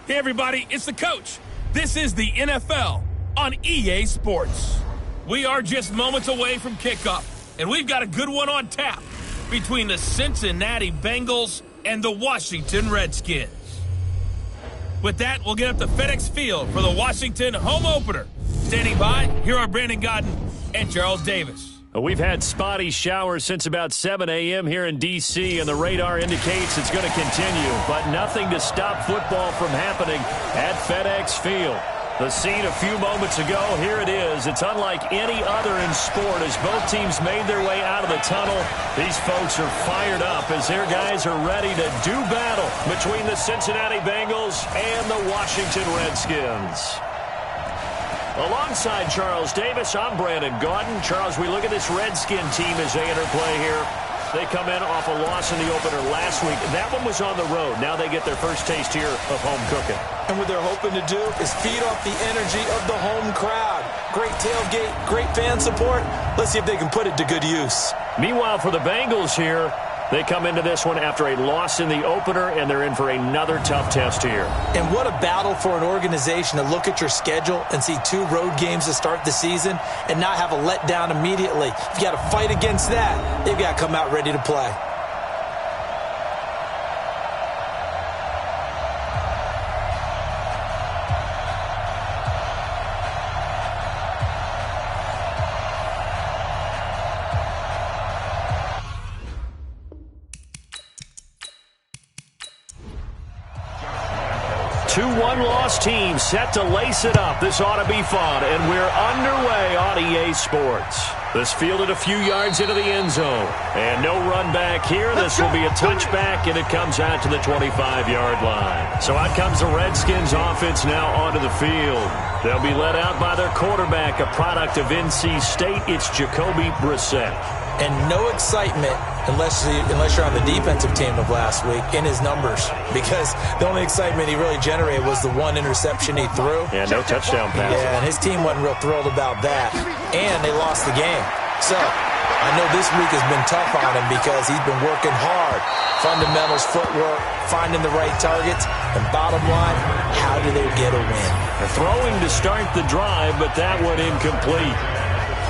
Hey, everybody, it's the coach. This is the NFL on EA Sports. We are just moments away from kickoff, and we've got a good one on tap between the Cincinnati Bengals and the Washington Redskins. With that, we'll get up to FedEx Field for the Washington home opener. Standing by, here are Brandon Godden and Charles Davis. We've had spotty showers since about 7 a.m. here in D.C., and the radar indicates it's going to continue, but nothing to stop football from happening at FedEx Field. The scene a few moments ago, here it is. It's unlike any other in sport as both teams made their way out of the tunnel. These folks are fired up as their guys are ready to do battle between the Cincinnati Bengals and the Washington Redskins. Alongside Charles Davis, I'm Brandon Gaudin. Charles, we look at this Redskin team as they enter play here. They come in off a loss in the opener last week. That one was on the road. Now they get their first taste here of home cooking. And what they're hoping to do is feed off the energy of the home crowd. Great tailgate, great fan support. Let's see if they can put it to good use. Meanwhile, for the Bengals here, they come into this one after a loss in the opener, and they're in for another tough test here. And what a battle for an organization to look at your schedule and see 2 road games to start the season and not have a letdown immediately. You've got to fight against that. They've got to come out ready to play. Two one-loss teams set to lace it up. This ought to be fun, and we're underway on EA Sports. This fielded a few yards into the end zone, and no run back here. This will be a touchback, and it comes out to the 25-yard line. So out comes the Redskins offense now onto the field. They'll be led out by their quarterback, a product of NC State. It's Jacoby Brissett. And no excitement unless you're on the defensive team of last week in his numbers, because the only excitement he really generated was the 1 interception he threw. Yeah, no touchdown pass. Yeah, and his team wasn't real thrilled about that. And they lost the game. So I know this week has been tough on him because he's been working hard. Fundamentals, footwork, finding the right targets, and bottom line, how do they get a win? They're throwing to start the drive, but that one incomplete.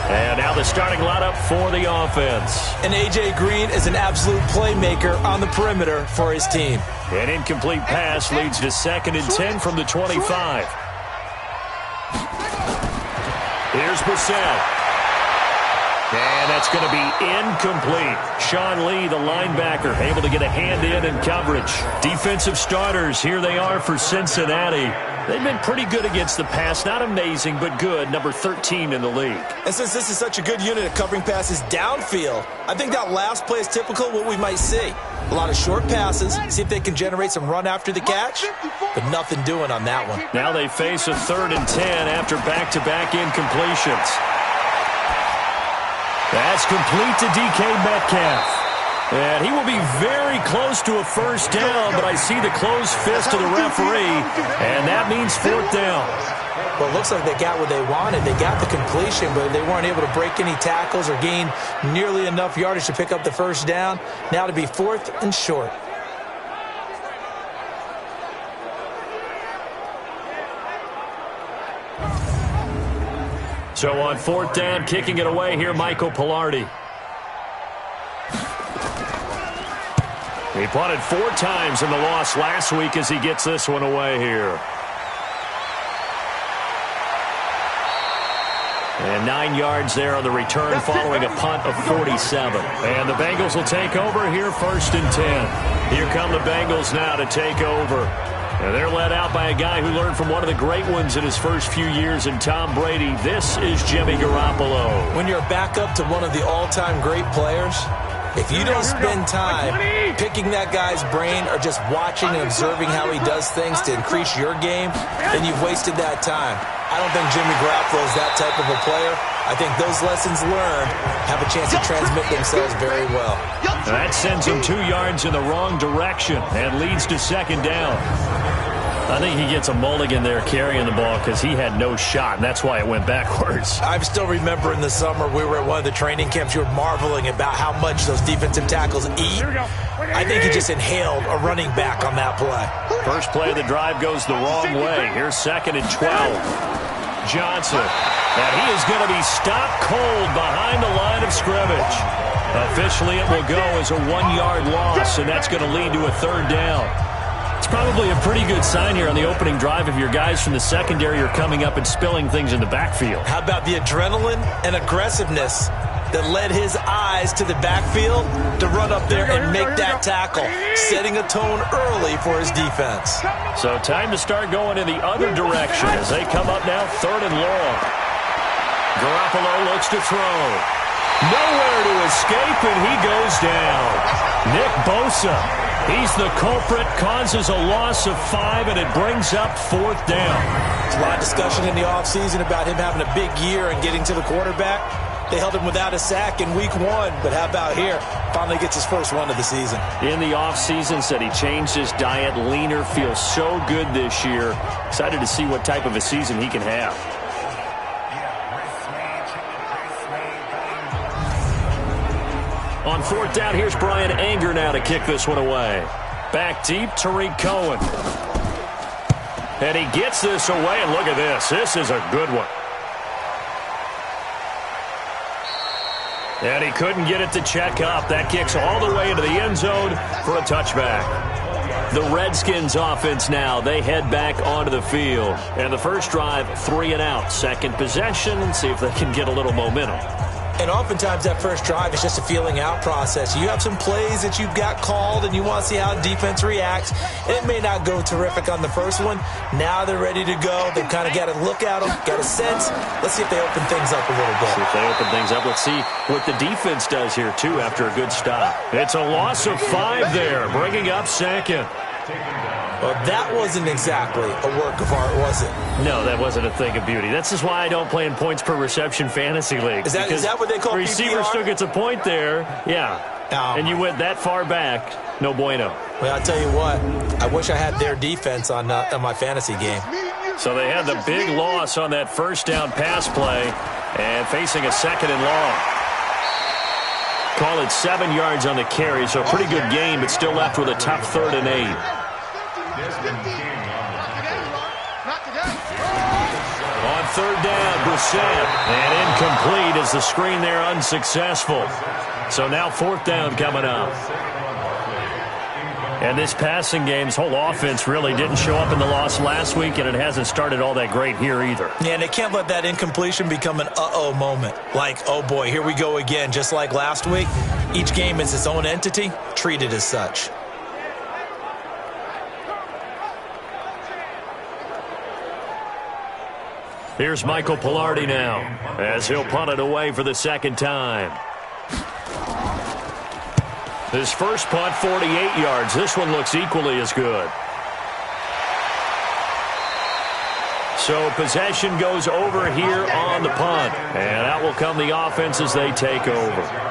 And now the starting lineup for the offense. And A.J. Green is an absolute playmaker on the perimeter for his team. An incomplete pass leads to 2nd and 10 from the 25. Here's Brissett. And that's going to be incomplete. Sean Lee, the linebacker, able to get a hand in coverage. Defensive starters, here they are for Cincinnati. They've been pretty good against the pass. Not amazing, but good. Number 13 in the league. And since this is such a good unit of covering passes downfield, I think that last play is typical of what we might see. A lot of short passes, see if they can generate some run after the catch, but nothing doing on that one. Now they face a 3rd and 10 after back-to-back incompletions. That's complete to DK Metcalf. And he will be very close to a first down, but I see the closed fist of the referee, and that means 4th down. Well, it looks like they got what they wanted. They got the completion, but they weren't able to break any tackles or gain nearly enough yardage to pick up the first down. Now to be 4th and short. So on 4th down, kicking it away here, Michael Pilardi. He punted 4 times in the loss last week as he gets this one away here. And 9 yards there on the return following a punt of 47. And the Bengals will take over here 1st and 10. Here come the Bengals now to take over. And they're led out by a guy who learned from one of the great ones in his first few years in Tom Brady. This is Jimmy Garoppolo. When you're a backup to one of the all-time great players, if you don't spend time picking that guy's brain or just watching and observing how he does things to increase your game, then you've wasted that time. I don't think Jimmy Garoppolo is that type of a player. I think those lessons learned have a chance to transmit themselves very well. That sends him 2 yards in the wrong direction and leads to 2nd down. I think he gets a mulligan there carrying the ball because he had no shot, and that's why it went backwards. I still remember in the summer we were at one of the training camps. You were marveling about how much those defensive tackles eat. I think he just inhaled a running back on that play. First play of the drive goes the wrong way. Here's 2nd and 12. Johnson. And he is going to be stopped cold behind the line of scrimmage. Officially, it will go as a 1-yard loss, and that's going to lead to a 3rd down. It's probably a pretty good sign here on the opening drive if your guys from the secondary are coming up and spilling things in the backfield. How about the adrenaline and aggressiveness that led his eyes to the backfield to run up there and make that tackle, setting a tone early for his defense. So time to start going in the other direction as they come up now 3rd and long. Garoppolo looks to throw. Nowhere to escape, and he goes down. Nick Bosa. He's the culprit, causes a loss of 5, and it brings up 4th down. There's a lot of discussion in the offseason about him having a big year and getting to the quarterback. They held him without a sack in week 1, but how about here? Finally gets his first one of the season. In the offseason, said he changed his diet, leaner, feels so good this year. Excited to see what type of a season he can have. On 4th down, here's Brian Anger now to kick this one away. Back deep, Tariq Cohen. And he gets this away, and look at this. This is a good one. And he couldn't get it to check up. That kicks all the way into the end zone for a touchback. The Redskins offense now, they head back onto the field. And the first drive, 3 and out. Second possession, and see if they can get a little momentum. And oftentimes that first drive is just a feeling out process. You have some plays that you've got called and you want to see how defense reacts. And it may not go terrific on the first one. Now they're ready to go. They've kind of got to look at them, got a sense. Let's see if they open things up a little bit. See if they open things up. Let's see what the defense does here, too, after a good stop. It's a loss of 5 there, bringing up 2nd. Well, that wasn't exactly a work of art, was it? No, that wasn't a thing of beauty. That's just why I don't play in points per reception fantasy league. Is that what they call receiver PPR? still gets a point there. Yeah. And you went that far back. No bueno. Well, I'll tell you what. I wish I had their defense on my fantasy game. So they had the big loss on that first down pass play and facing a 2nd and long. Call it 7 yards on the carry, so a pretty good game, but still left with a tough 3rd and 8. On 3rd down, Brissett, and incomplete as the screen there unsuccessful. So now 4th down coming up. And this passing game's whole offense really didn't show up in the loss last week, and it hasn't started all that great here either. Yeah, and they can't let that incompletion become an uh-oh moment. Like, oh boy, here we go again, just like last week. Each game is its own entity, treated as such. Here's Michael Pilardi now, as he'll punt it away for the 2nd time. His first punt, 48 yards. This one looks equally as good. So possession goes over here on the punt. And out will come the offense as they take over.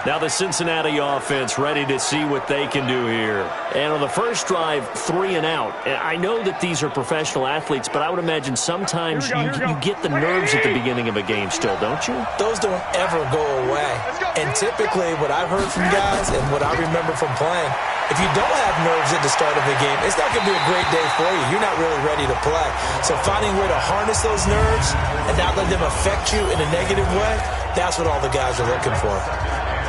Now the Cincinnati offense ready to see what they can do here. And on the first drive, 3 and out. And I know that these are professional athletes, but I would imagine sometimes you get the nerves at the beginning of a game still, don't you? Those don't ever go away. And typically what I've heard from guys and what I remember from playing, if you don't have nerves at the start of the game, it's not going to be a great day for you. You're not really ready to play. So finding a way to harness those nerves and not let them affect you in a negative way, that's what all the guys are looking for.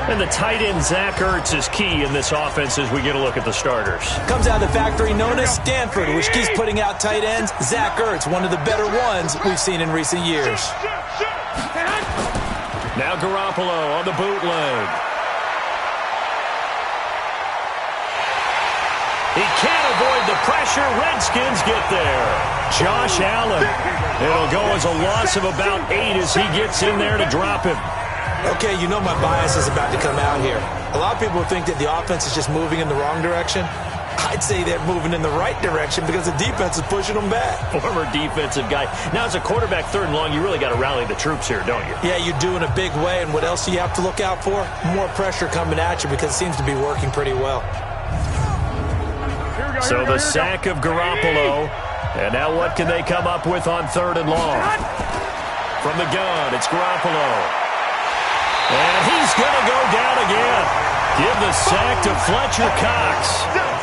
And the tight end, Zach Ertz, is key in this offense as we get a look at the starters. Comes out of the factory known as Stanford, which keeps putting out tight ends. Zach Ertz, one of the better ones we've seen in recent years. Now Garoppolo on the bootleg. He can't avoid the pressure. Redskins get there. Josh Allen. It'll go as a loss of about 8 as he gets in there to drop him. Okay, you know my bias is about to come out here. A lot of people think that the offense is just moving in the wrong direction. I'd say they're moving in the right direction because the defense is pushing them back. Former defensive guy. Now, as a quarterback, 3rd and long, you really got to rally the troops here, don't you? Yeah, you do in a big way. And what else do you have to look out for? More pressure coming at you because it seems to be working pretty well. Here we So the sack of Garoppolo. And now what can they come up with on 3rd and long? From the gun, it's Garoppolo. And he's going to go down again. Give the sack to Fletcher Cox.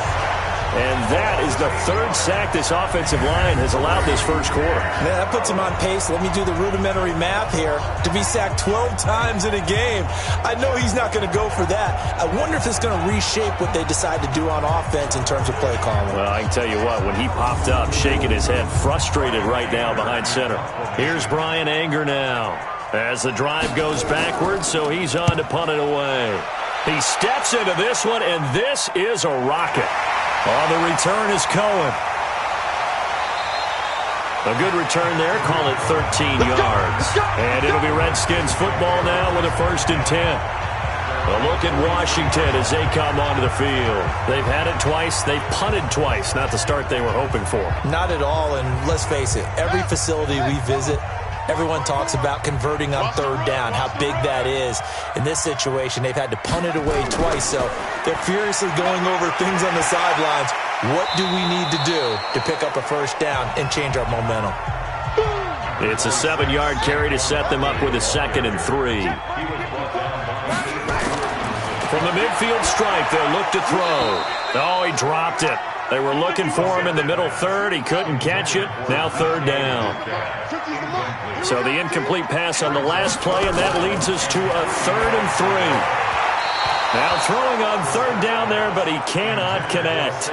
And that is the 3rd sack this offensive line has allowed this first quarter. Man, that puts him on pace. Let me do the rudimentary math here. To be sacked 12 times in a game, I know he's not going to go for that. I wonder if it's going to reshape what they decide to do on offense in terms of play calling. Well, I can tell you what, when he popped up, shaking his head, frustrated right now behind center. Here's Brian Anger now as the drive goes backwards, so he's on to punt it away. He steps into this one, and this is a rocket. On the return is Cohen. A good return there. Call it 13 yards. And it'll be Redskins football now with a 1st and 10. A look at Washington as they come onto the field. They've had it twice. They've punted twice. Not the start they were hoping for. Not at all, and let's face it, every facility we visit, everyone talks about converting on 3rd down, how big that is. In this situation, they've had to punt it away twice, so they're furiously going over things on the sidelines. What do we need to do to pick up a 1st down and change our momentum? It's a 7-yard carry to set them up with a 2nd and 3. From the midfield stripe, they'll look to throw. Oh, he dropped it. They were looking for him in the middle 3rd. He couldn't catch it. Now 3rd down. So the incomplete pass on the last play, and that leads us to a 3rd and 3. Now throwing on 3rd down there, but he cannot connect.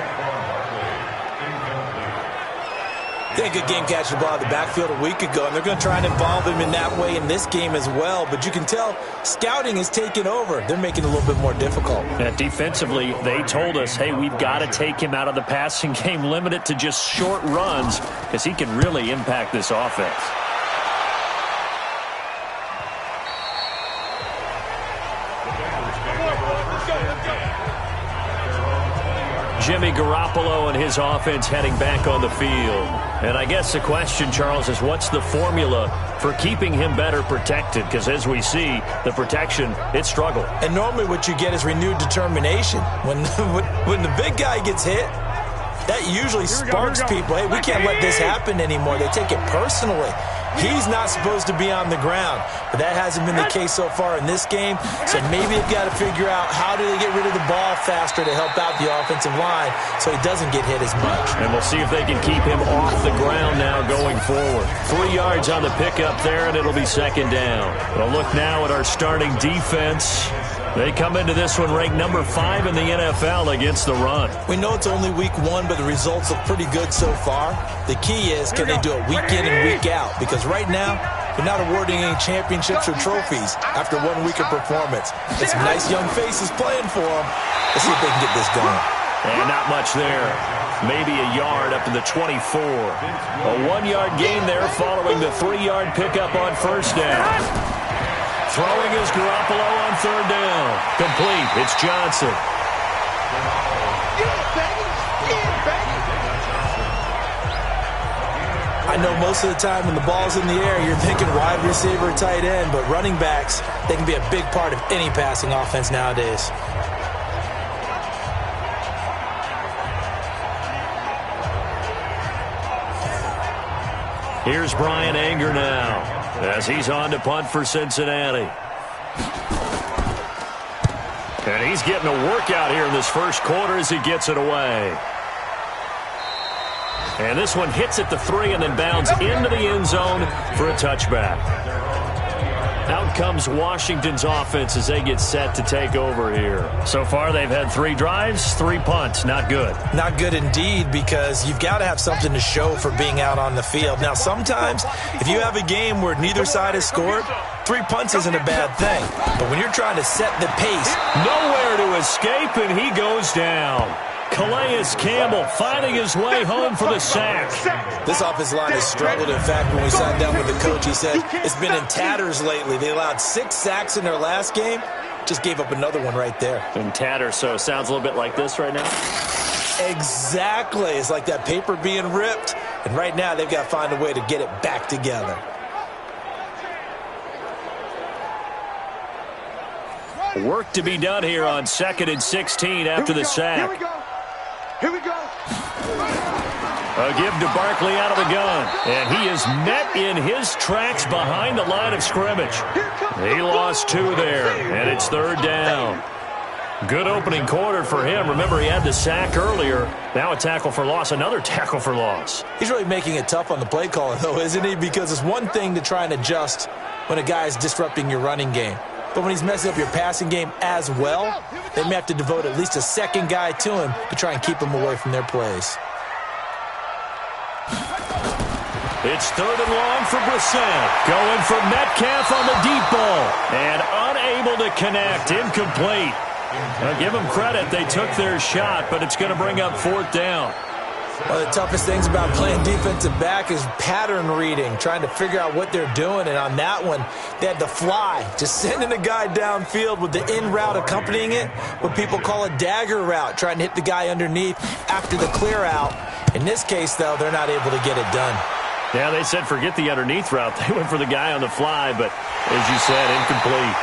They had a good game catching the ball in the backfield a week ago, and they're going to try and involve him in that way in this game as well. But you can tell scouting is taking over. They're making it a little bit more difficult. Defensively, they told us, hey, we've got to take him out of the passing game, limit it to just short runs, because he can really impact this offense. Jimmy Garoppolo and his offense heading back on the field. And I guess the question, Charles, is what's the formula for keeping him better protected? Because as we see, the protection, it struggled. And normally what you get is renewed determination. When the big guy gets hit, that usually sparks people. Hey, we can't let this happen anymore. They take it personally. He's not supposed to be on the ground, but that hasn't been the case so far in this game. So maybe they've got to figure out how do they get rid of the ball faster to help out the offensive line so he doesn't get hit as much. And we'll see if they can keep him off the ground now going forward. 3 yards on the pickup there, and it'll be 2nd down. We'll look now at our starting defense. They come into this one ranked number 5 in the NFL against the run. We know it's only week 1, but the results look pretty good so far. The key is, can they do it week in and week out? Because right now, they're not awarding any championships or trophies after 1 week of performance. It's some nice young faces playing for them. Let's see if they can get this going. And not much there. Maybe a yard up to the 24. A 1-yard gain there following the 3-yard pickup on 1st down. Throwing is Garoppolo on 3rd down. Complete. It's Johnson. I know most of the time when the ball's in the air, you're thinking wide receiver, tight end, but running backs, they can be a big part of any passing offense nowadays. Here's Brian Anger now as he's on to punt for Cincinnati. And he's getting a workout here in this first quarter as he gets it away. And this one hits at the 3 and then bounds into the end zone for a touchback. Out comes Washington's offense as they get set to take over here. So far, they've had 3 drives, 3 punts. Not good. Not good indeed, because you've got to have something to show for being out on the field. Now, sometimes, if you have a game where neither side has scored, 3 punts isn't a bad thing. But when you're trying to set the pace, nowhere to escape, and he goes down. Calais Campbell finding his way home for the sack. This offensive line has struggled. In fact, when we sat down with the coach, he said it's been in tatters lately. They allowed 6 sacks in their last game. Just gave up another one right there. In tatters, so it sounds a little bit like this right now? Exactly. It's like that paper being ripped. And right now, they've got to find a way to get it back together. Work to be done here on 2nd and 16 after the sack. Here we go. A give to Barkley out of the gun. And he is met in his tracks behind the line of scrimmage. He lost 2 there, and it's 3rd down. Good opening quarter for him. Remember, he had the sack earlier. Now a tackle for loss, another tackle for loss. He's really making it tough on the play caller, though, isn't he? Because it's one thing to try and adjust when a guy is disrupting your running game. But when he's messing up your passing game as well, they may have to devote at least a second guy to him to try and keep him away from their plays. It's 3rd and long for Brissett. Going for Metcalf on the deep ball. And unable to connect. Incomplete. I'll give them credit. They took their shot, but it's going to bring up 4th down. One of the toughest things about playing defensive back is pattern reading, trying to figure out what they're doing. And on that one, they had the fly, just sending a guy downfield with the in route accompanying it, what people call a dagger route, trying to hit the guy underneath after the clear out. In this case, though, they're not able to get it done. Yeah, they said forget the underneath route. They went for the guy on the fly, but as you said, incomplete.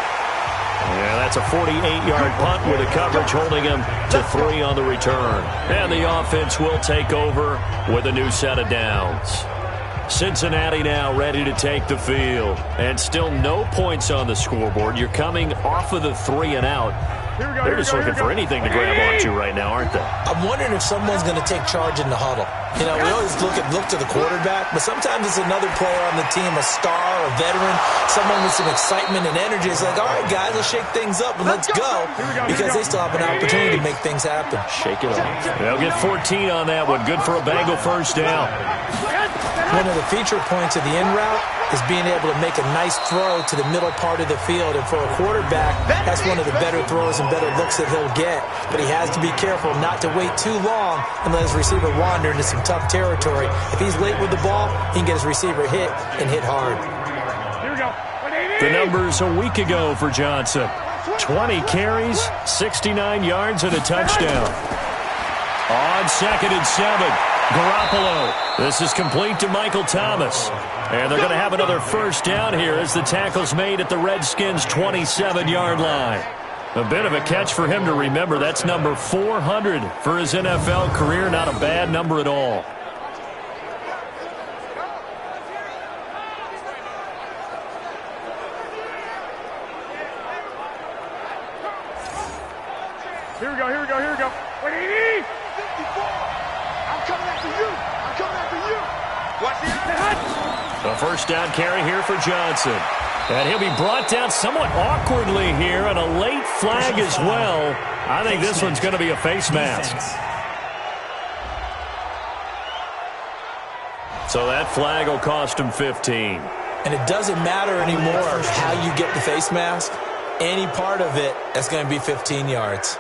Yeah, that's a 48-yard punt with a coverage holding him to 3 on the return. And the offense will take over with a new set of downs. Cincinnati now ready to take the field. And still no points on the scoreboard. You're coming off of the 3 and out. They're just looking for anything to grab onto right now, aren't they? I'm wondering if someone's going to take charge in the huddle. You know, we always look to the quarterback, but sometimes it's another player on the team, a star, a veteran, someone with some excitement and energy. It's like, all right, guys, let's shake things up and let's go, because they still have an opportunity to make things happen. Shake it off. They'll get 14 on that one. Good for a Bengal first down. One of the feature points of the in route is being able to make a nice throw to the middle part of the field. And for a quarterback, that's one of the better throws and better looks that he'll get. But he has to be careful not to wait too long and let his receiver wander into some tough territory. If he's late with the ball, he can get his receiver hit and hit hard. Here we go. The numbers a week ago for Johnson. 20 carries, 69 yards, and a touchdown. On 2nd and 7. Garoppolo. This is complete to Michael Thomas. And they're going to have another first down here as the tackle's made at the Redskins' 27-yard line. A bit of a catch for him to remember. That's number 400 for his NFL career. Not a bad number at all. Here we go, here we go, here we go. 180! 54! I'm coming after you! I'm coming after you! Watch the A first down carry here for Johnson. And he'll be brought down somewhat awkwardly here, and a late flag as well. I think this one's going to be a face mask. So that flag will cost him 15. And it doesn't matter anymore how you get the face mask. Any part of it, that's going to be 15 yards.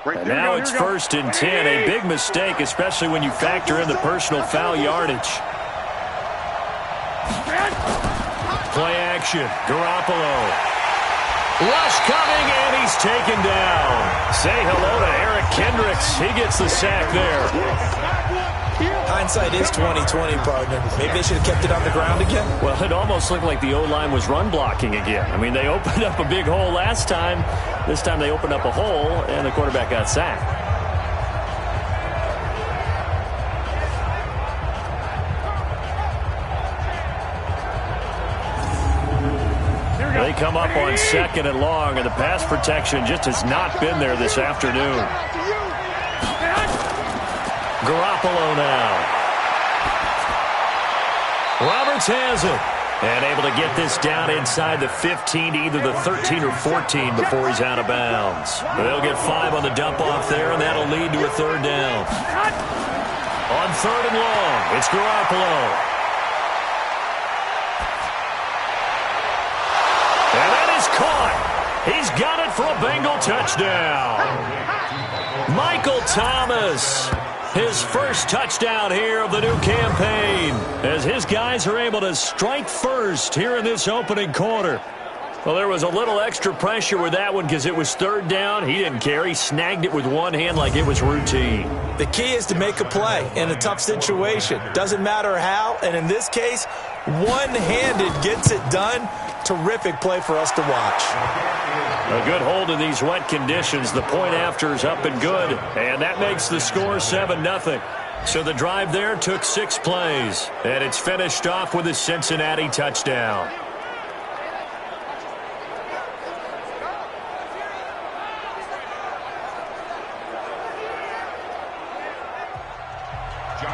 And now it's 1st and 10. A big mistake, especially when you factor in the personal foul yardage. Play action. Garoppolo. Rush coming, and he's taken down. Say hello to Eric Kendricks. He gets the sack there. Hindsight is 20/20, partner. Maybe they should have kept it on the ground again. Well, it almost looked like the O-line was run blocking again. I mean, they opened up a big hole last time. This time they opened up a hole, and the quarterback got sacked. They come up on 2nd and long, and the pass protection just has not been there this afternoon. Garoppolo now. Roberts has it. And able to get this down inside the 15 to either the 13 or 14 before he's out of bounds. They'll get 5 on the dump-off there, and that'll lead to a 3rd down. On 3rd and long, it's Garoppolo. And that is caught. He's got it for a Bengal touchdown. Michael Thomas. His first touchdown here of the new campaign as his guys are able to strike first here in this opening quarter. Well, there was a little extra pressure with that one because it was 3rd down. He didn't care. He snagged it with one hand like it was routine. The key is to make a play in a tough situation. Doesn't matter how, and in this case, one-handed gets it done. terrific play for us to watch. A good hold in these wet conditions. The point after is up and good, and that makes the score 7-0. So the drive there took 6 plays, and it's finished off with a Cincinnati touchdown.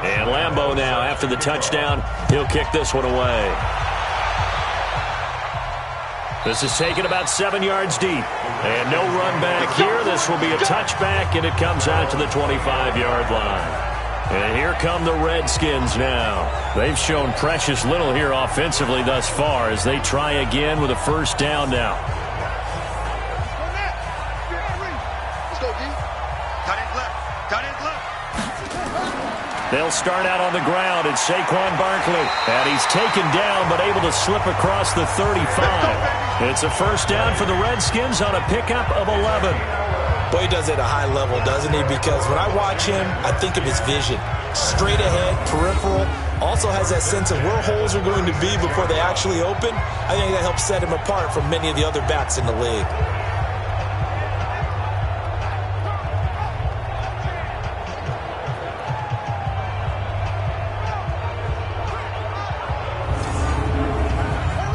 And Lambeau now, after the touchdown, he'll kick this one away. This is taken about 7 yards deep. And no run back here. This will be a touchback, and it comes out to the 25-yard line. And here come the Redskins now. They've shown precious little here offensively thus far as they try again with a first down now. They'll start out on the ground. It's Saquon Barkley. And he's taken down but able to slip across the 35. It's a first down for the Redskins on a pickup of 11. Boy, he does it at a high level, doesn't he? Because when I watch him, I think of his vision. Straight ahead, peripheral. Also has that sense of where holes are going to be before they actually open. I think that helps set him apart from many of the other backs in the league.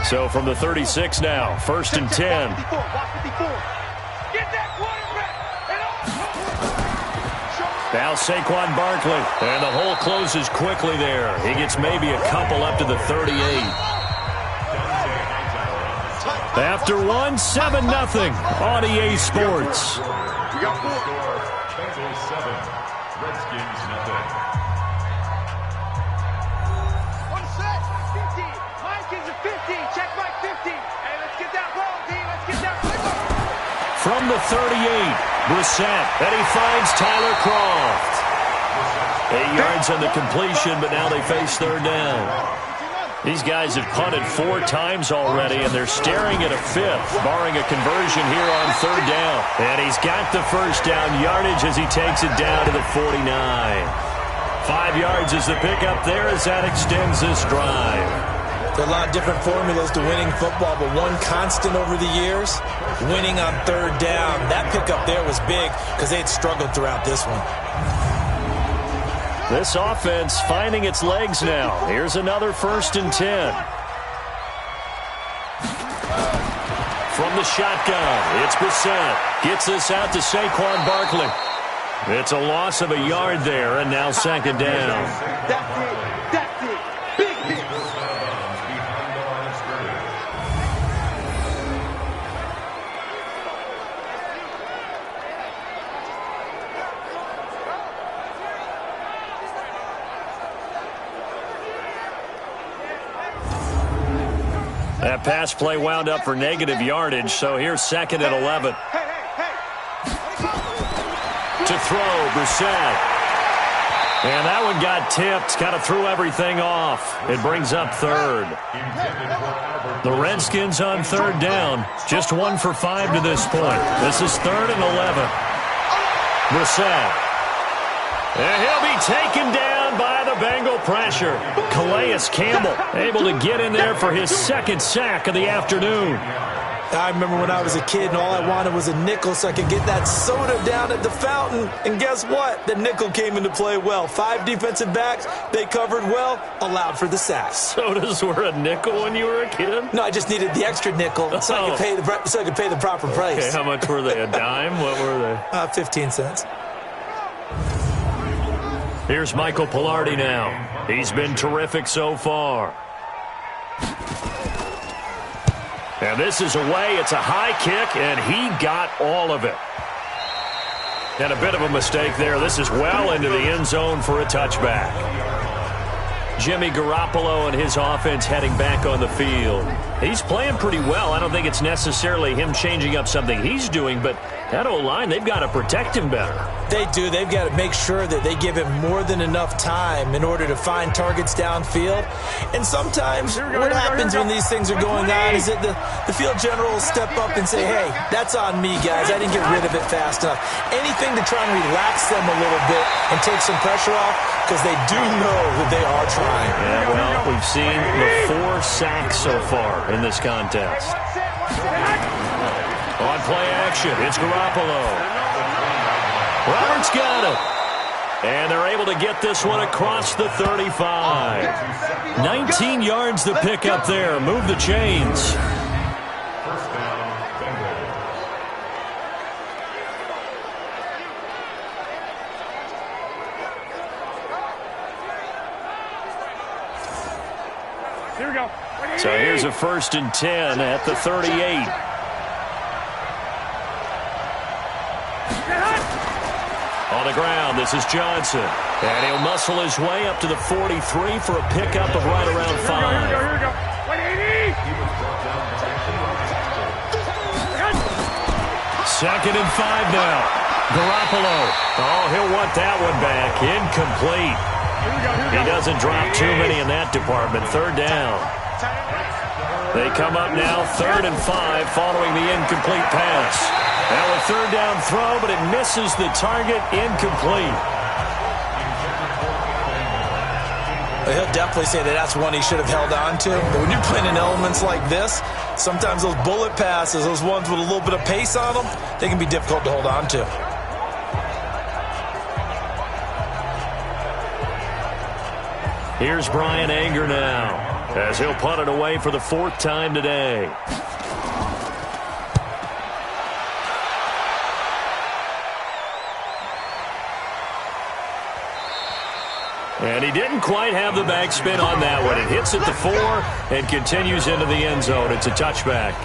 So from the 36 now, 1st and 10. Now Saquon Barkley, and the hole closes quickly there. He gets maybe a couple up to the 38. After one, 7-0 on EA Sports. We got 4. Bengals 7, Redskins nothing. One set, 50. Mike is a 50. Check Mike 50. Hey, let's get that ball, D. Let's get that flipper. From the 38. Brissett, and he finds Tyler Croft. 8 yards on the completion, but now they face third down. These guys have punted 4 times already, and they're staring at a 5th, barring a conversion here on third down. And he's got the first down yardage as he takes it down to the 49. 5 yards is the pickup there as that extends this drive. There are a lot of different formulas to winning football, but one constant over the years, winning on third down. That pickup there was big because they had struggled throughout this one. This offense finding its legs now. Here's another 1st and 10. From the shotgun, it's Brissett. Gets this out to Saquon Barkley. It's a loss of a yard there, and now 2nd down. That's it. That's it. Big hit. That pass play wound up for negative yardage, so here's 2nd and 11. To throw, Brissett. And that one got tipped, kind of threw everything off. It brings up 3rd. The Redskins on 3rd down, just 1 for 5 to this point. This is 3rd and 11. Brissett. And he'll be taken down by the Bengal pressure. Calais Campbell able to get in there for his 2nd sack of the afternoon. I remember when I was a kid and all I wanted was a nickel so I could get that soda down at the fountain. And guess what? The nickel came into play well. 5 defensive backs, they covered well, allowed for the sack. Sodas were a nickel when you were a kid? No, I just needed the extra nickel so I could pay the proper price. Okay, how much were they? A dime? What were they? 15 cents. Here's Michael Pilardi now. He's been terrific so far. And this is away. It's a high kick, and he got all of it. And a bit of a mistake there. This is well into the end zone for a touchback. Jimmy Garoppolo and his offense heading back on the field. He's playing pretty well. I don't think it's necessarily him changing up something he's doing, but that O-line, they've got to protect him better. They do. They've got to make sure that they give him more than enough time in order to find targets downfield. And sometimes what happens when these things are going on is that the field general will step up and say, hey, that's on me, guys. I didn't get rid of it fast enough. Anything to try and relax them a little bit and take some pressure off, because they do know that they are trying. Yeah, well, we've seen the 4 sacks so far in this contest. On play action, it's Garoppolo. Roberts got it. And they're able to get this one across the 35. 19 yards to pick up there. Move the chains. Here we go. So here's a 1st and 10 at the 38. On the ground, this is Johnson. And he'll muscle his way up to the 43 for a pickup of right around 5. Here we go. 180. 2nd and 5 now. Garoppolo. Oh, he'll want that one back. Incomplete. He doesn't drop too many in that department. 3rd down. They come up now 3rd and 5 following the incomplete pass. Now a 3rd down throw, but it misses the target. Incomplete. He'll definitely say that that's one he should have held on to. But when you're playing in elements like this, sometimes those bullet passes, those ones with a little bit of pace on them, they can be difficult to hold on to. Here's Brian Anger now, as he'll punt it away for the 4th time today. And he didn't quite have the backspin on that one. It hits at the 4 and continues into the end zone. It's a touchback.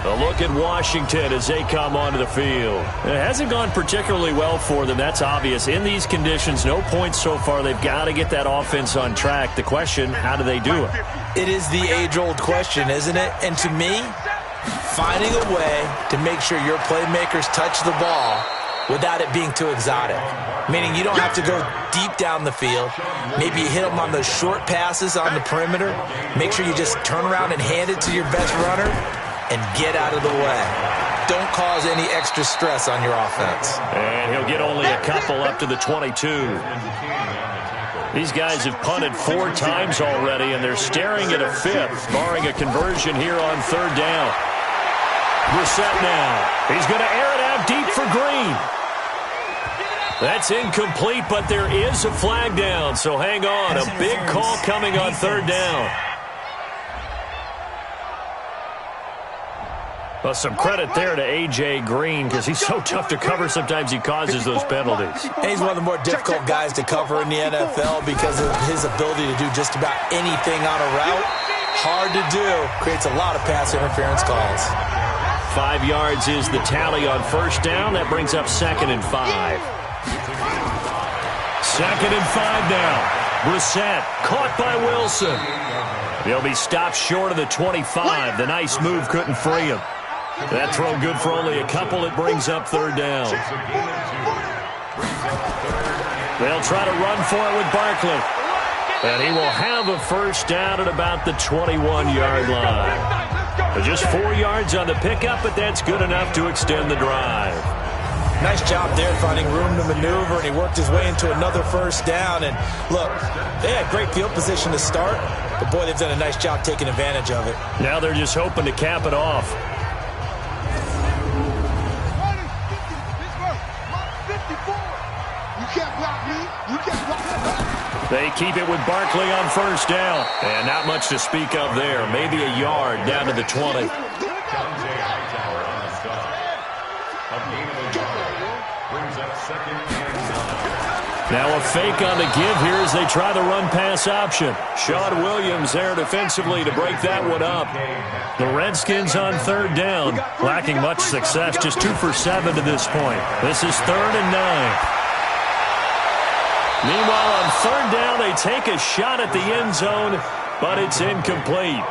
A look at Washington as they come onto the field. It hasn't gone particularly well for them. That's obvious. In these conditions, no points so far. They've got to get that offense on track. The question, how do they do it? It is the age-old question, isn't it? And to me, finding a way to make sure your playmakers touch the ball without it being too exotic. Meaning you don't have to go deep down the field. Maybe you hit them on those short passes on the perimeter. Make sure you just turn around and hand it to your best runner and get out of the way. Don't cause any extra stress on your offense. And he'll get only a couple up to the 22. These guys have punted 4 times already, and they're staring at a 5th, barring a conversion here on 3rd down. Brissett now. He's going to air it out deep for Green. That's incomplete, but there is a flag down, so hang on. A big call coming on 3rd down. Well, some credit there to A.J. Green, because he's so tough to cover. Sometimes he causes those penalties. And he's one of the more difficult guys to cover in the NFL because of his ability to do just about anything on a route. Hard to do. Creates a lot of pass interference calls. 5 yards is the tally on 1st down. That brings up 2nd and 5. 2nd and 5 now. Brissett caught by Wilson. He'll be stopped short of the 25. The nice move couldn't free him. That throw good for only a couple. It brings up 3rd down. They'll try to run for it with Barkley. And he will have a 1st down at about the 21-yard line. Just 4 yards on the pickup, but that's good enough to extend the drive. Nice job there finding room to maneuver, and he worked his way into another 1st down. And look, they had great field position to start, but boy, they've done a nice job taking advantage of it. Now they're just hoping to cap it off. They keep it with Barkley on 1st down. And not much to speak of there. Maybe a yard down to the 20. Now a fake on the give here as they try the run-pass option. Sean Williams there defensively to break that one up. The Redskins on 3rd down, lacking much success, just 2 for 7 to this point. This is 3rd and 9. Meanwhile, on 3rd down, they take a shot at the end zone, but it's incomplete.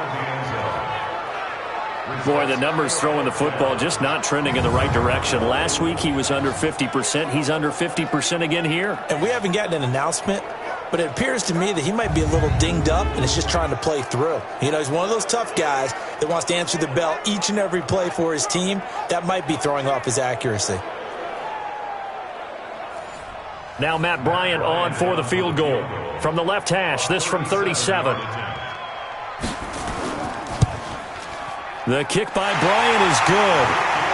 Boy, the numbers throwing the football just not trending in the right direction. Last week he was under 50%. He's under 50% again here. And we haven't gotten an announcement, but it appears to me that he might be a little dinged up and is just trying to play through. You know, he's one of those tough guys that wants to answer the bell each and every play for his team. That might be throwing off his accuracy. Now Matt Bryant on for the field goal. From the left hash, this from 37. The kick by Bryant is good.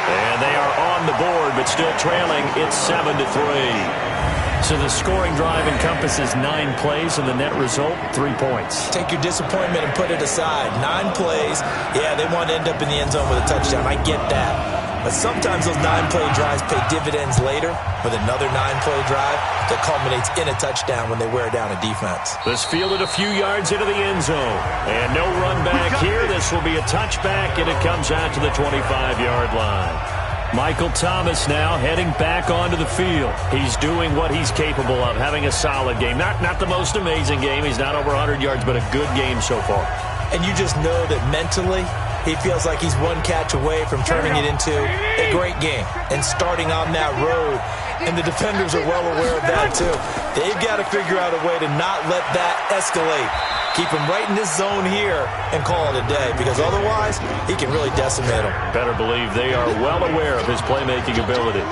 And they are on the board, but still trailing. It's 7-3. So the scoring drive encompasses 9 plays, and the net result, 3 points. Take your disappointment and put it aside. 9 plays. Yeah, they want to end up in the end zone with a touchdown. I get that. But sometimes those 9-play drives pay dividends later with another 9-play drive that culminates in a touchdown when they wear down a defense. This fielded a few yards into the end zone. And no run back here. This will be a touchback, and it comes out to the 25-yard line. Michael Thomas now heading back onto the field. He's doing what he's capable of, having a solid game. Not the most amazing game. He's not over 100 yards, but a good game so far. And you just know that mentally he feels like he's one catch away from turning it into a great game and starting on that road. And the defenders are well aware of that too. They've got to figure out a way to not let that escalate. Keep him right in this zone here and call it a day, because otherwise he can really decimate him. Better believe they are well aware of his playmaking ability.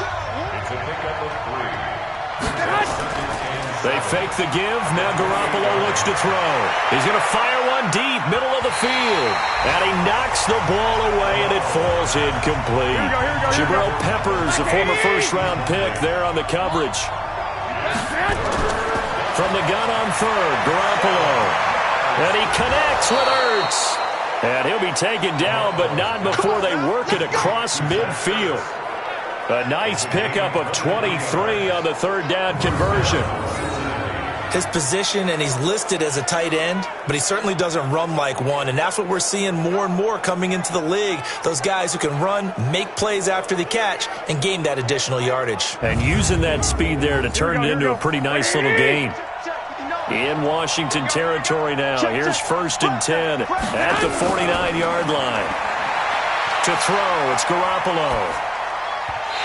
They fake the give. Now Garoppolo looks to throw. He's going to fire one deep, middle of the field. And he knocks the ball away, and it falls incomplete. Jabril Peppers, a former first-round pick, there on the coverage. From the gun on third, Garoppolo. And he connects with Ertz. And he'll be taken down, but not before they work it across midfield. A nice pickup of 23 on the third down conversion. His position, and he's listed as a tight end, but he certainly doesn't run like one, and that's what we're seeing more and more coming into the league. Those guys who can run, make plays after the catch, and gain that additional yardage. And using that speed there to turn it into a pretty nice little gain. In Washington territory now. Here's 1st and 10 at the 49-yard line. To throw, it's Garoppolo.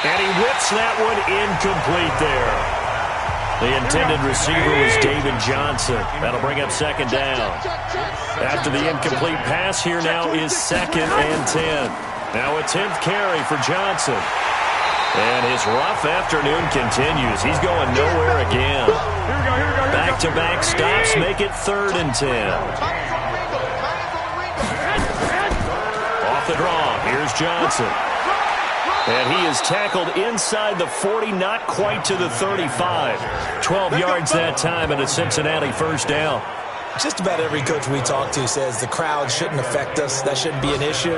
And he whips that one incomplete there. The intended receiver was David Johnson. That'll bring up 2nd down. After the incomplete pass, here now is 2nd and 10. Now a 10th carry for Johnson. And his rough afternoon continues. He's going nowhere again. Back-to-back stops make it 3rd and 10. Off the draw, here's Johnson. And he is tackled inside the 40, not quite to the 35. 12 yards that time, and a Cincinnati 1st down. Just about every coach we talk to says the crowd shouldn't affect us. That shouldn't be an issue.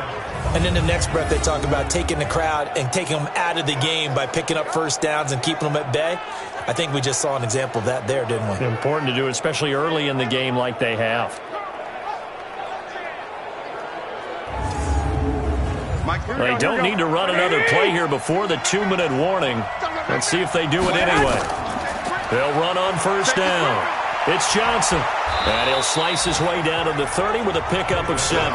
And in the next breath, they talk about taking the crowd and taking them out of the game by picking up 1st downs and keeping them at bay. I think we just saw an example of that there, didn't we? Important to do, especially early in the game like they have. They don't need to run another play here before the 2-minute warning. Let's see if they do it anyway. They'll run on 1st down. It's Johnson. And he'll slice his way down to the 30 with a pickup of 7.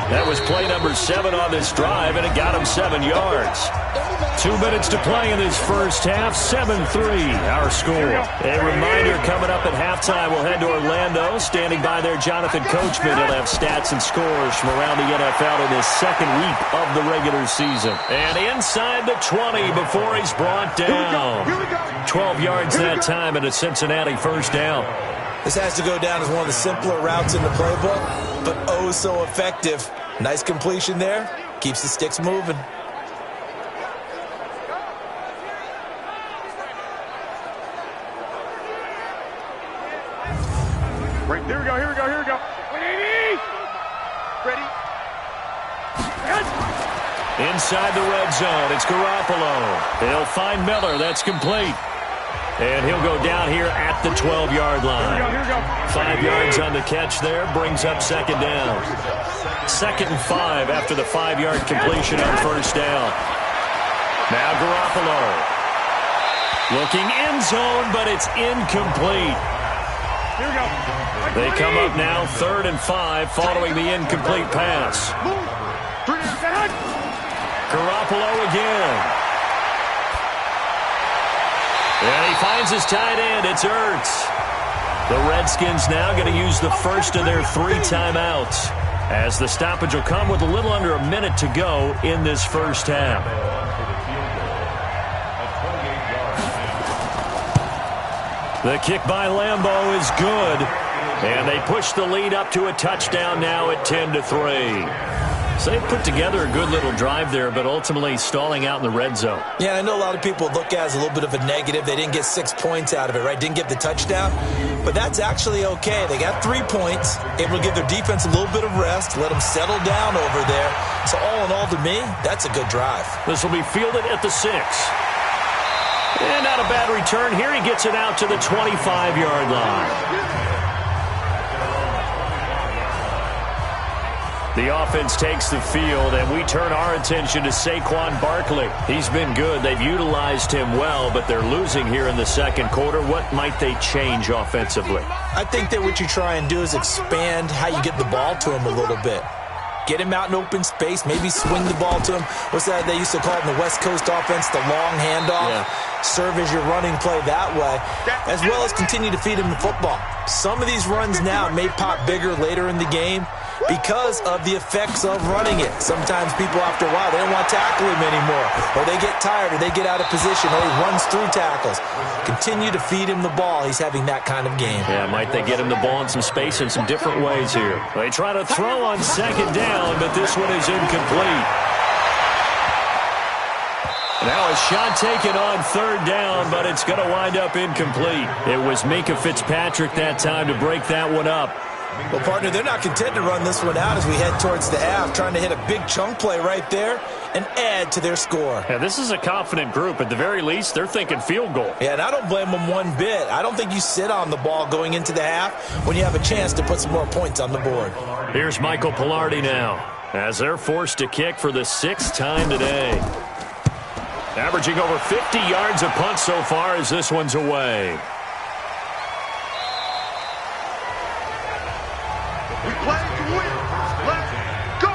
That was play number 7 on this drive, and it got him 7 yards. 2 minutes to play in this first half. 7-3 our score. A reminder, coming up at halftime, we'll head to Orlando. Standing by there, Jonathan Coachman. He'll have stats and scores from around the NFL in his 2nd week of the regular season. And inside the 20 before he's brought down. 12 yards that time, and a Cincinnati 1st down. This has to go down as one of the simpler routes in the playbook, but oh so effective. Nice completion there. Keeps the sticks moving. Right, here we go. Ready? Inside the red zone, it's Garoppolo. He'll find Miller. That's complete. And he'll go down here at the 12-yard line. 5 yards on the catch there, brings up 2nd down. 2nd and 5 after the 5-yard completion on 1st down. Now Garoppolo. Looking end zone, but it's incomplete. They come up now 3rd and 5 following the incomplete pass. Garoppolo again. And he finds his tight end. It's Ertz. The Redskins now going to use the first of their 3 timeouts, as the stoppage will come with a little under a minute to go in this first half. The kick by Lambeau is good, and they push the lead up to a touchdown now at 10-3. So they put together a good little drive there, but ultimately stalling out in the red zone. Yeah, I know a lot of people look at it as a little bit of a negative. They didn't get 6 points out of it, right? Didn't get the touchdown. But that's actually okay. They got 3 points, able to give their defense a little bit of rest, let them settle down over there. So all in all, to me, that's a good drive. This will be fielded at the 6. And not a bad return here. He gets it out to the 25-yard line. The offense takes the field, and we turn our attention to Saquon Barkley. He's been good. They've utilized him well, but they're losing here in the second quarter. What might they change offensively? I think that what you try and do is expand how you get the ball to him a little bit. Get him out in open space, maybe swing the ball to him. What's that they used to call it in the West Coast offense, the long handoff? Yeah. Serve as your running play that way, as well as continue to feed him the football. Some of these runs now may pop bigger later in the game because of the effects of running it. Sometimes people, after a while, they don't want to tackle him anymore, or they get tired, or they get out of position, or he runs through tackles. Continue to feed him the ball. He's having that kind of game. Yeah, might they get him the ball in some space in some different ways here. They try to throw on second down, but this one is incomplete. Now a shot taken on third down, but it's going to wind up incomplete. It was Minkah Fitzpatrick that time to break that one up. Well, partner, they're not content to run this one out as we head towards the half, trying to hit a big chunk play right there and add to their score. Yeah, this is a confident group. At the very least, they're thinking field goal. Yeah, and I don't blame them one bit. I don't think you sit on the ball going into the half when you have a chance to put some more points on the board. Here's Michael Pilardi now, as they're forced to kick for the 6th time today. Averaging over 50 yards a punt so far as this one's away. We play to win. Let's go.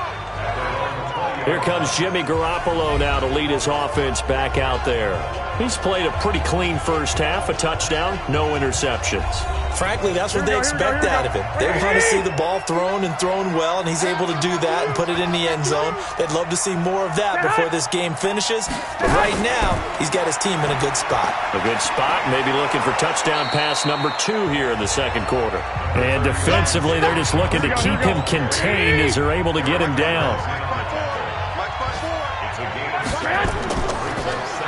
Here comes Jimmy Garoppolo now to lead his offense back out there. He's played a pretty clean first half, a touchdown, no interceptions. Frankly, that's what they expect out of him. They want to see the ball thrown and thrown well, and he's able to do that and put it in the end zone. They'd love to see more of that before this game finishes. But right now, he's got his team in a good spot. A good spot, maybe looking for touchdown pass number 2 here in the second quarter. And defensively, they're just looking to keep him contained as they're able to get him down.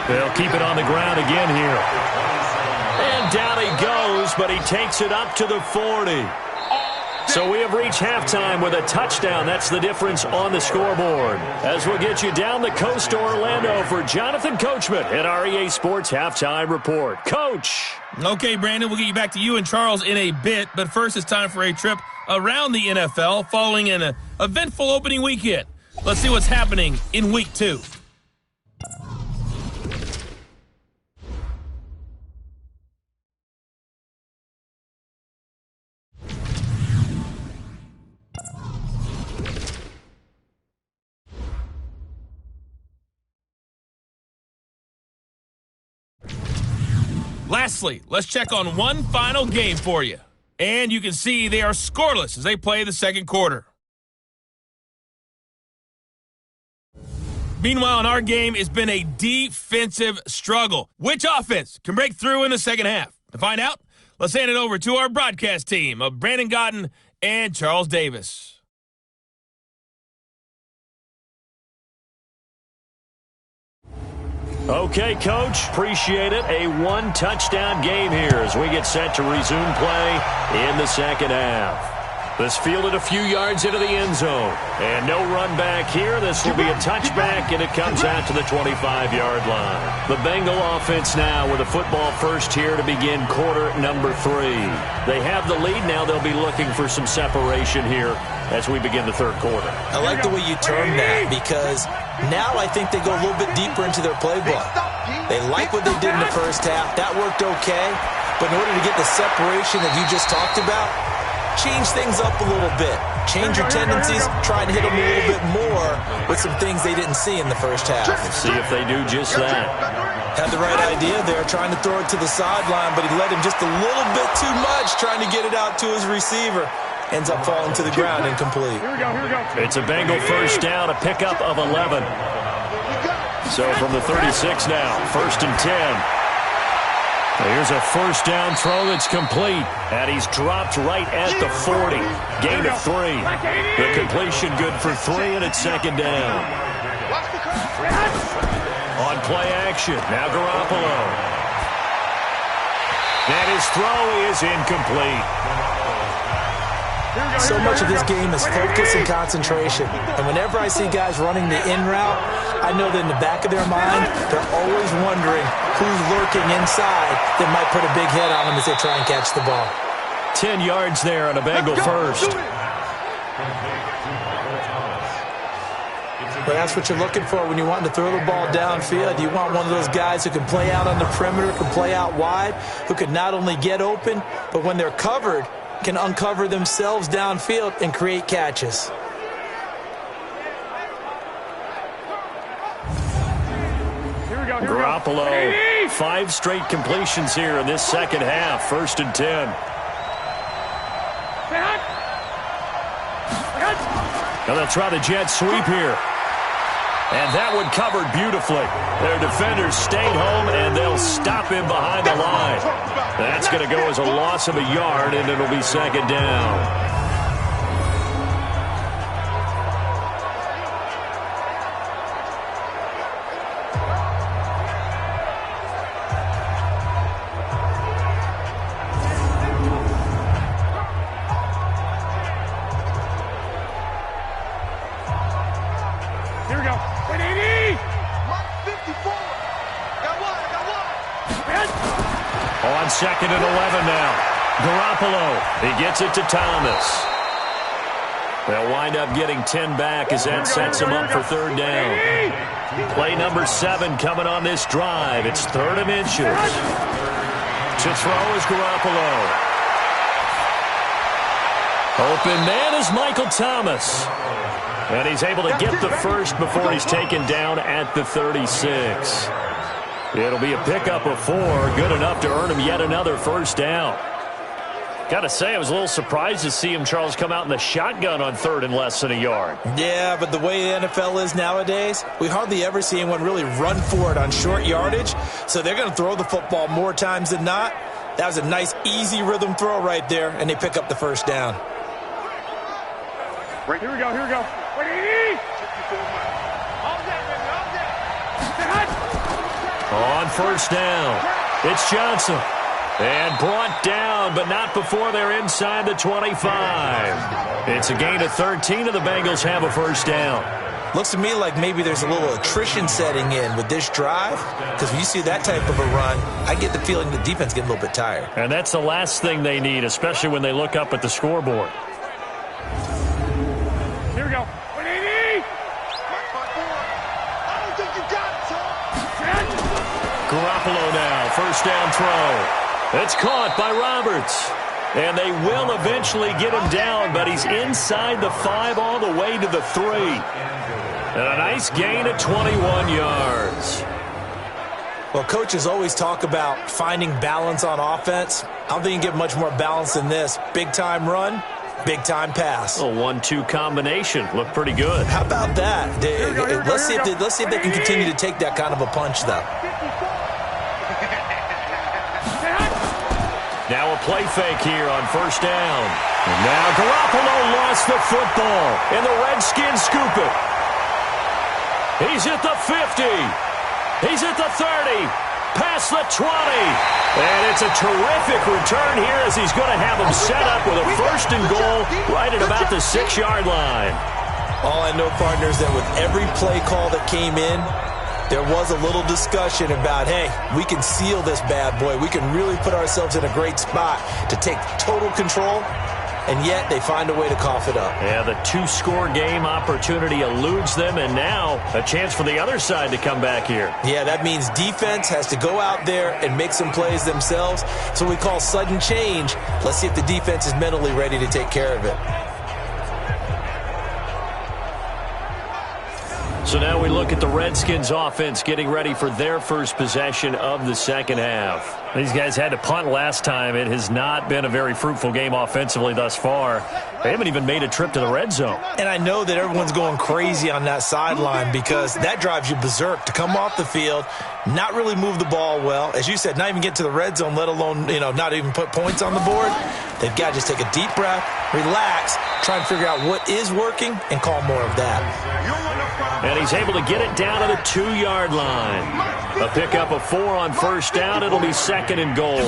They'll keep it on the ground again here. And down he goes, but he takes it up to the 40. So we have reached halftime with a touchdown. That's the difference on the scoreboard. As we'll get you down the coast to Orlando for Jonathan Coachman at our EA Sports Halftime Report. Coach. Okay, Brandon, we'll get you back to you and Charles in a bit. But first, it's time for a trip around the NFL following an eventful opening weekend. Let's see what's happening in Week 2. Lastly, let's check on one final game for you. And you can see they are scoreless as they play the second quarter. Meanwhile, in our game, it's been a defensive struggle. Which offense can break through in the second half? To find out, let's hand it over to our broadcast team of Brandon Gotten and Charles Davis. Okay, Coach, appreciate it. A one-touchdown game here as we get set to resume play in the second half. This fielded a few yards into the end zone. And no run back here. This will be a touchback, and it comes out to the 25-yard line. The Bengal offense now with a football first here to begin quarter number 3. They have the lead. Now they'll be looking for some separation here as we begin the third quarter. I like the way you term that because now I think they go a little bit deeper into their playbook. They like what they did in the first half. That worked okay. But in order to get the separation that you just talked about, change things up a little bit. Change your tendencies, try and hit them a little bit more with some things they didn't see in the first half. Let's see if they do just that. Had the right idea there, trying to throw it to the sideline, but he led him just a little bit too much, trying to get it out to his receiver. Ends up falling to the ground incomplete. Here we go, here we go. It's a Bengal first down, a pickup of 11. So from the 36 now, 1st and 10. Here's a first down throw that's complete, and he's dropped right at the 40. Gain of 3. The completion good for 3, and it's 2nd down. On play action, now Garoppolo. And his throw is incomplete. So much of this game is focus and concentration. And whenever I see guys running the in route, I know that in the back of their mind, they're always wondering who's lurking inside that might put a big hit on them as they try and catch the ball. 10 yards there on a Bengal first. But that's what you're looking for when you want to throw the ball downfield. You want one of those guys who can play out on the perimeter, can play out wide, who can not only get open, but when they're covered, can uncover themselves downfield and create catches. Garoppolo, 5 straight completions here in this second half. 1st and 10. Now they'll try the jet sweep here. And that one covered beautifully. Their defenders stayed home, and they'll stop him behind the line. That's going to go as a loss of a yard, and it'll be 2nd down. Here we go. 180! 54! Got one! On 2nd and 11 now. Garoppolo, he gets it to Thomas. They'll wind up getting 10 back as that sets him up for 3rd down. Play number 7 coming on this drive. It's 3rd and inches. To throw is Garoppolo. Open man is Michael Thomas. And he's able to get the first before he's taken down at the 36. It'll be a pickup of 4, good enough to earn him yet another first down. Got to say, I was a little surprised to see him, Charles, come out in the shotgun on 3rd and less than a yard. Yeah, but the way the NFL is nowadays, we hardly ever see anyone really run for it on short yardage. So they're going to throw the football more times than not. That was a nice, easy rhythm throw right there, and they pick up the first down. Right, here we go, here we go. 180! On first down, it's Johnson. And brought down, but not before they're inside the 25. It's a gain of 13, and the Bengals have a first down. Looks to me like maybe there's a little attrition setting in with this drive, because when you see that type of a run, I get the feeling the defense getting a little bit tired. And that's the last thing they need, especially when they look up at the scoreboard. Here we go. 180! I don't think you got it, son. Garoppolo now, first down throw. It's caught by Roberts. And they will eventually get him down, but he's inside the 5 all the way to the 3. And a nice gain of 21 yards. Well, coaches always talk about finding balance on offense. I don't think you can get much more balance than this. Big-time run, big-time pass. A 1-2 combination. Looked pretty good. How about that? Let's see if they can continue to take that kind of a punch, though. Now a play fake here on first down. And now Garoppolo lost the football, and the Redskins scoop it. He's at the 50. He's at the 30. Past the 20. And it's a terrific return here as he's going to have him set up with a 1st and goal right at about the 6-yard line. All I know, partners, that with every play call that came in, there was a little discussion about, hey, we can seal this bad boy. We can really put ourselves in a great spot to take total control, and yet they find a way to cough it up. Yeah, the 2-score game opportunity eludes them, and now a chance for the other side to come back here. Yeah, that means defense has to go out there and make some plays themselves. So we call sudden change. Let's see if the defense is mentally ready to take care of it. So now we look at the Redskins offense getting ready for their first possession of the second half. These guys had to punt last time. It has not been a very fruitful game offensively thus far. They haven't even made a trip to the red zone. And I know that everyone's going crazy on that sideline because that drives you berserk to come off the field, not really move the ball well. As you said, not even get to the red zone, let alone, not even put points on the board. They've got to just take a deep breath, relax, try and figure out what is working, and call more of that. And he's able to get it down to the 2-yard line. A pickup of 4 on first down. It'll be second and goal.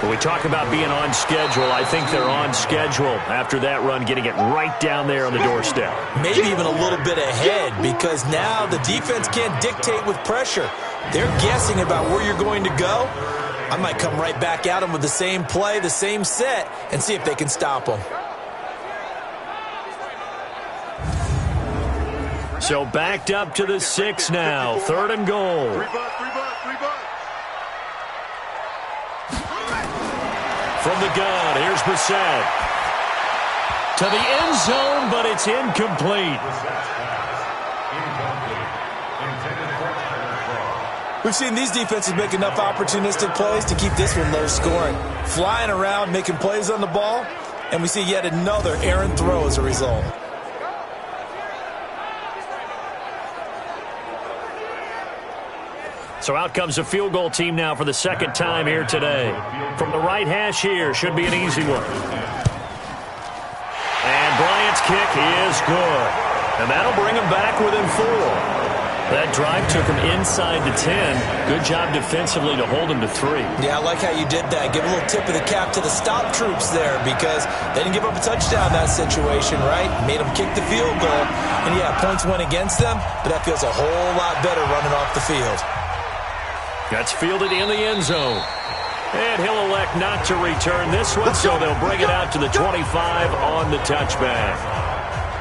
When we talk about being on schedule, I think they're on schedule after that run, getting it right down there on the doorstep. Maybe even a little bit ahead because now the defense can't dictate with pressure. They're guessing about where you're going to go. I might come right back at them with the same play, the same set, and see if they can stop them. So backed up to the 6 now. Third and goal. From the gun, here's Brissett. To the end zone, but it's incomplete. We've seen these defenses make enough opportunistic plays to keep this one low scoring. Flying around, making plays on the ball, and we see yet another errant throw as a result. So out comes a field goal team now for the second time here today. From the right hash here, should be an easy one. And Bryant's kick is good. And that'll bring him back within 4. That drive took him inside the 10. Good job defensively to hold him to 3. Yeah, I like how you did that. Give a little tip of the cap to the stop troops there because they didn't give up a touchdown in that situation, right? Made them kick the field goal. And, yeah, points went against them, but that feels a whole lot better running off the field. That's fielded in the end zone. And he'll elect not to return this one, so they'll bring it out to the 25 on the touchback.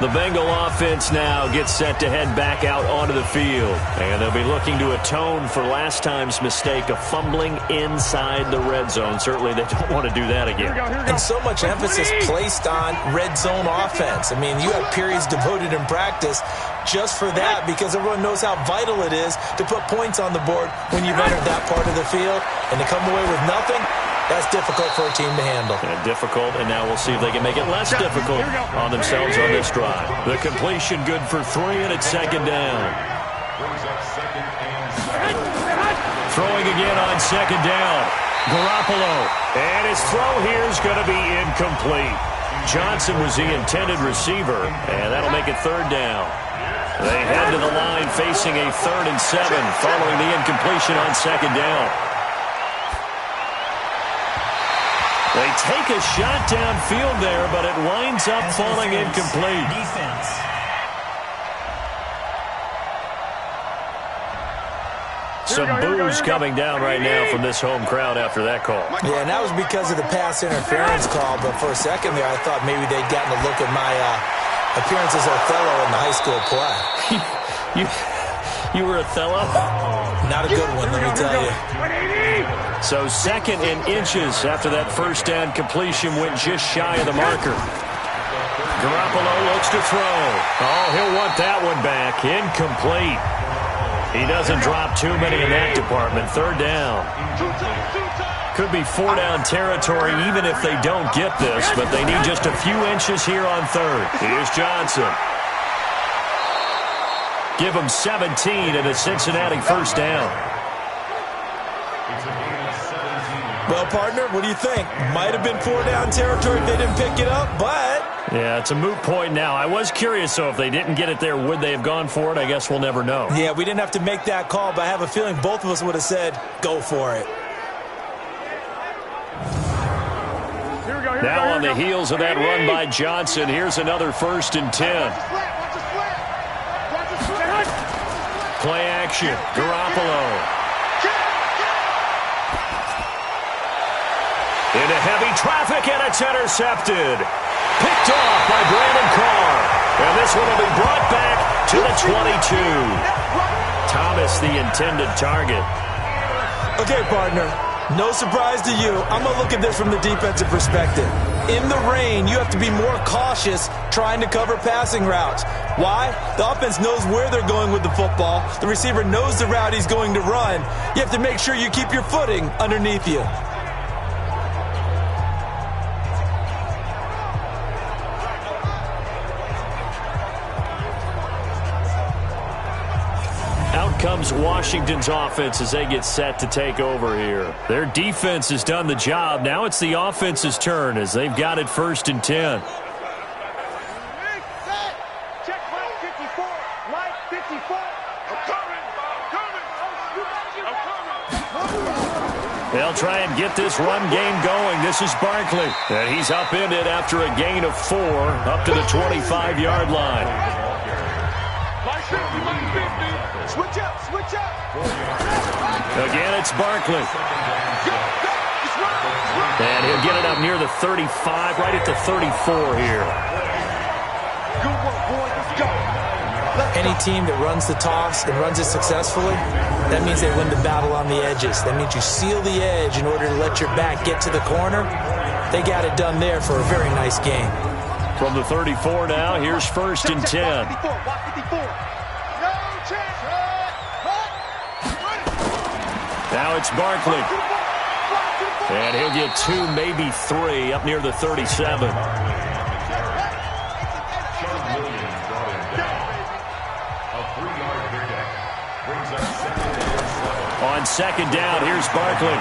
The Bengal offense now gets set to head back out onto the field. And they'll be looking to atone for last time's mistake of fumbling inside the red zone. Certainly they don't want to do that again. And so much emphasis placed on red zone offense. I mean, you have periods devoted in practice just for that because everyone knows how vital it is to put points on the board when you've entered that part of the field. And to come away with nothing, that's difficult for a team to handle. Difficult, and now we'll see if they can make it less difficult on themselves on this drive. The completion good for 3, and it's second down. Throwing again on second down. Garoppolo. And his throw here is going to be incomplete. Johnson was the intended receiver, and that'll make it third down. They head to the line facing a 3rd and 7 following the incompletion on second down. They take a shot downfield there, but it winds up falling incomplete. Some boos coming down right now from this home crowd after that call. Yeah, and that was because of the pass interference call, but for a second there I thought maybe they'd gotten a look at my appearance as Othello in the high school play. You were Othello? Not a good one, let me tell you. So second and inches after that first down completion went just shy of the marker. Garoppolo looks to throw. Oh, he'll want that one back. Incomplete. He doesn't drop too many in that department. Third down. Could be 4-down territory even if they don't get this, but they need just a few inches here on third. Here's Johnson. Give them 17 and a Cincinnati first down. Well, partner, what do you think? Might have been 4-down territory if they didn't pick it up, but... Yeah, it's a moot point now. I was curious, so if they didn't get it there, would they have gone for it? I guess we'll never know. Yeah, we didn't have to make that call, but I have a feeling both of us would have said, go for it. Now on the heels of that run by Johnson, here's another 1st and 10. Play action. Garoppolo. Into heavy traffic, and it's intercepted. Picked off by Brandon Carr. And this one will be brought back to the 22. Thomas, the intended target. Okay, partner. No surprise to you. I'm going to look at this from the defensive perspective. in the rain, you have to be more cautious trying to cover passing routes. Why? The offense knows where they're going with the football. The receiver knows the route he's going to run. You have to make sure you keep your footing underneath you. Comes Washington's offense as they get set to take over here. Their defense has done the job. Now it's the offense's turn as they've got it 1st and 10. Check right 54. Right 54. They'll try and get this run game going. This is Barkley. And he's upended after a gain of 4 up to the 25-yard line. Right 50, right 50. Switch up, switch up. Again, it's Barkley. And he'll get it up near the 35, right at the 34 here. Good work, boy. Let's go. Any team that runs the toss and runs it successfully, that means they win the battle on the edges. That means you seal the edge in order to let your back get to the corner. They got it done there for a very nice game. From the 34 now, here's 1st and 10. Now it's Barkley. And he'll get 2, maybe 3, up near the 37. On 2nd down, here's Barkley.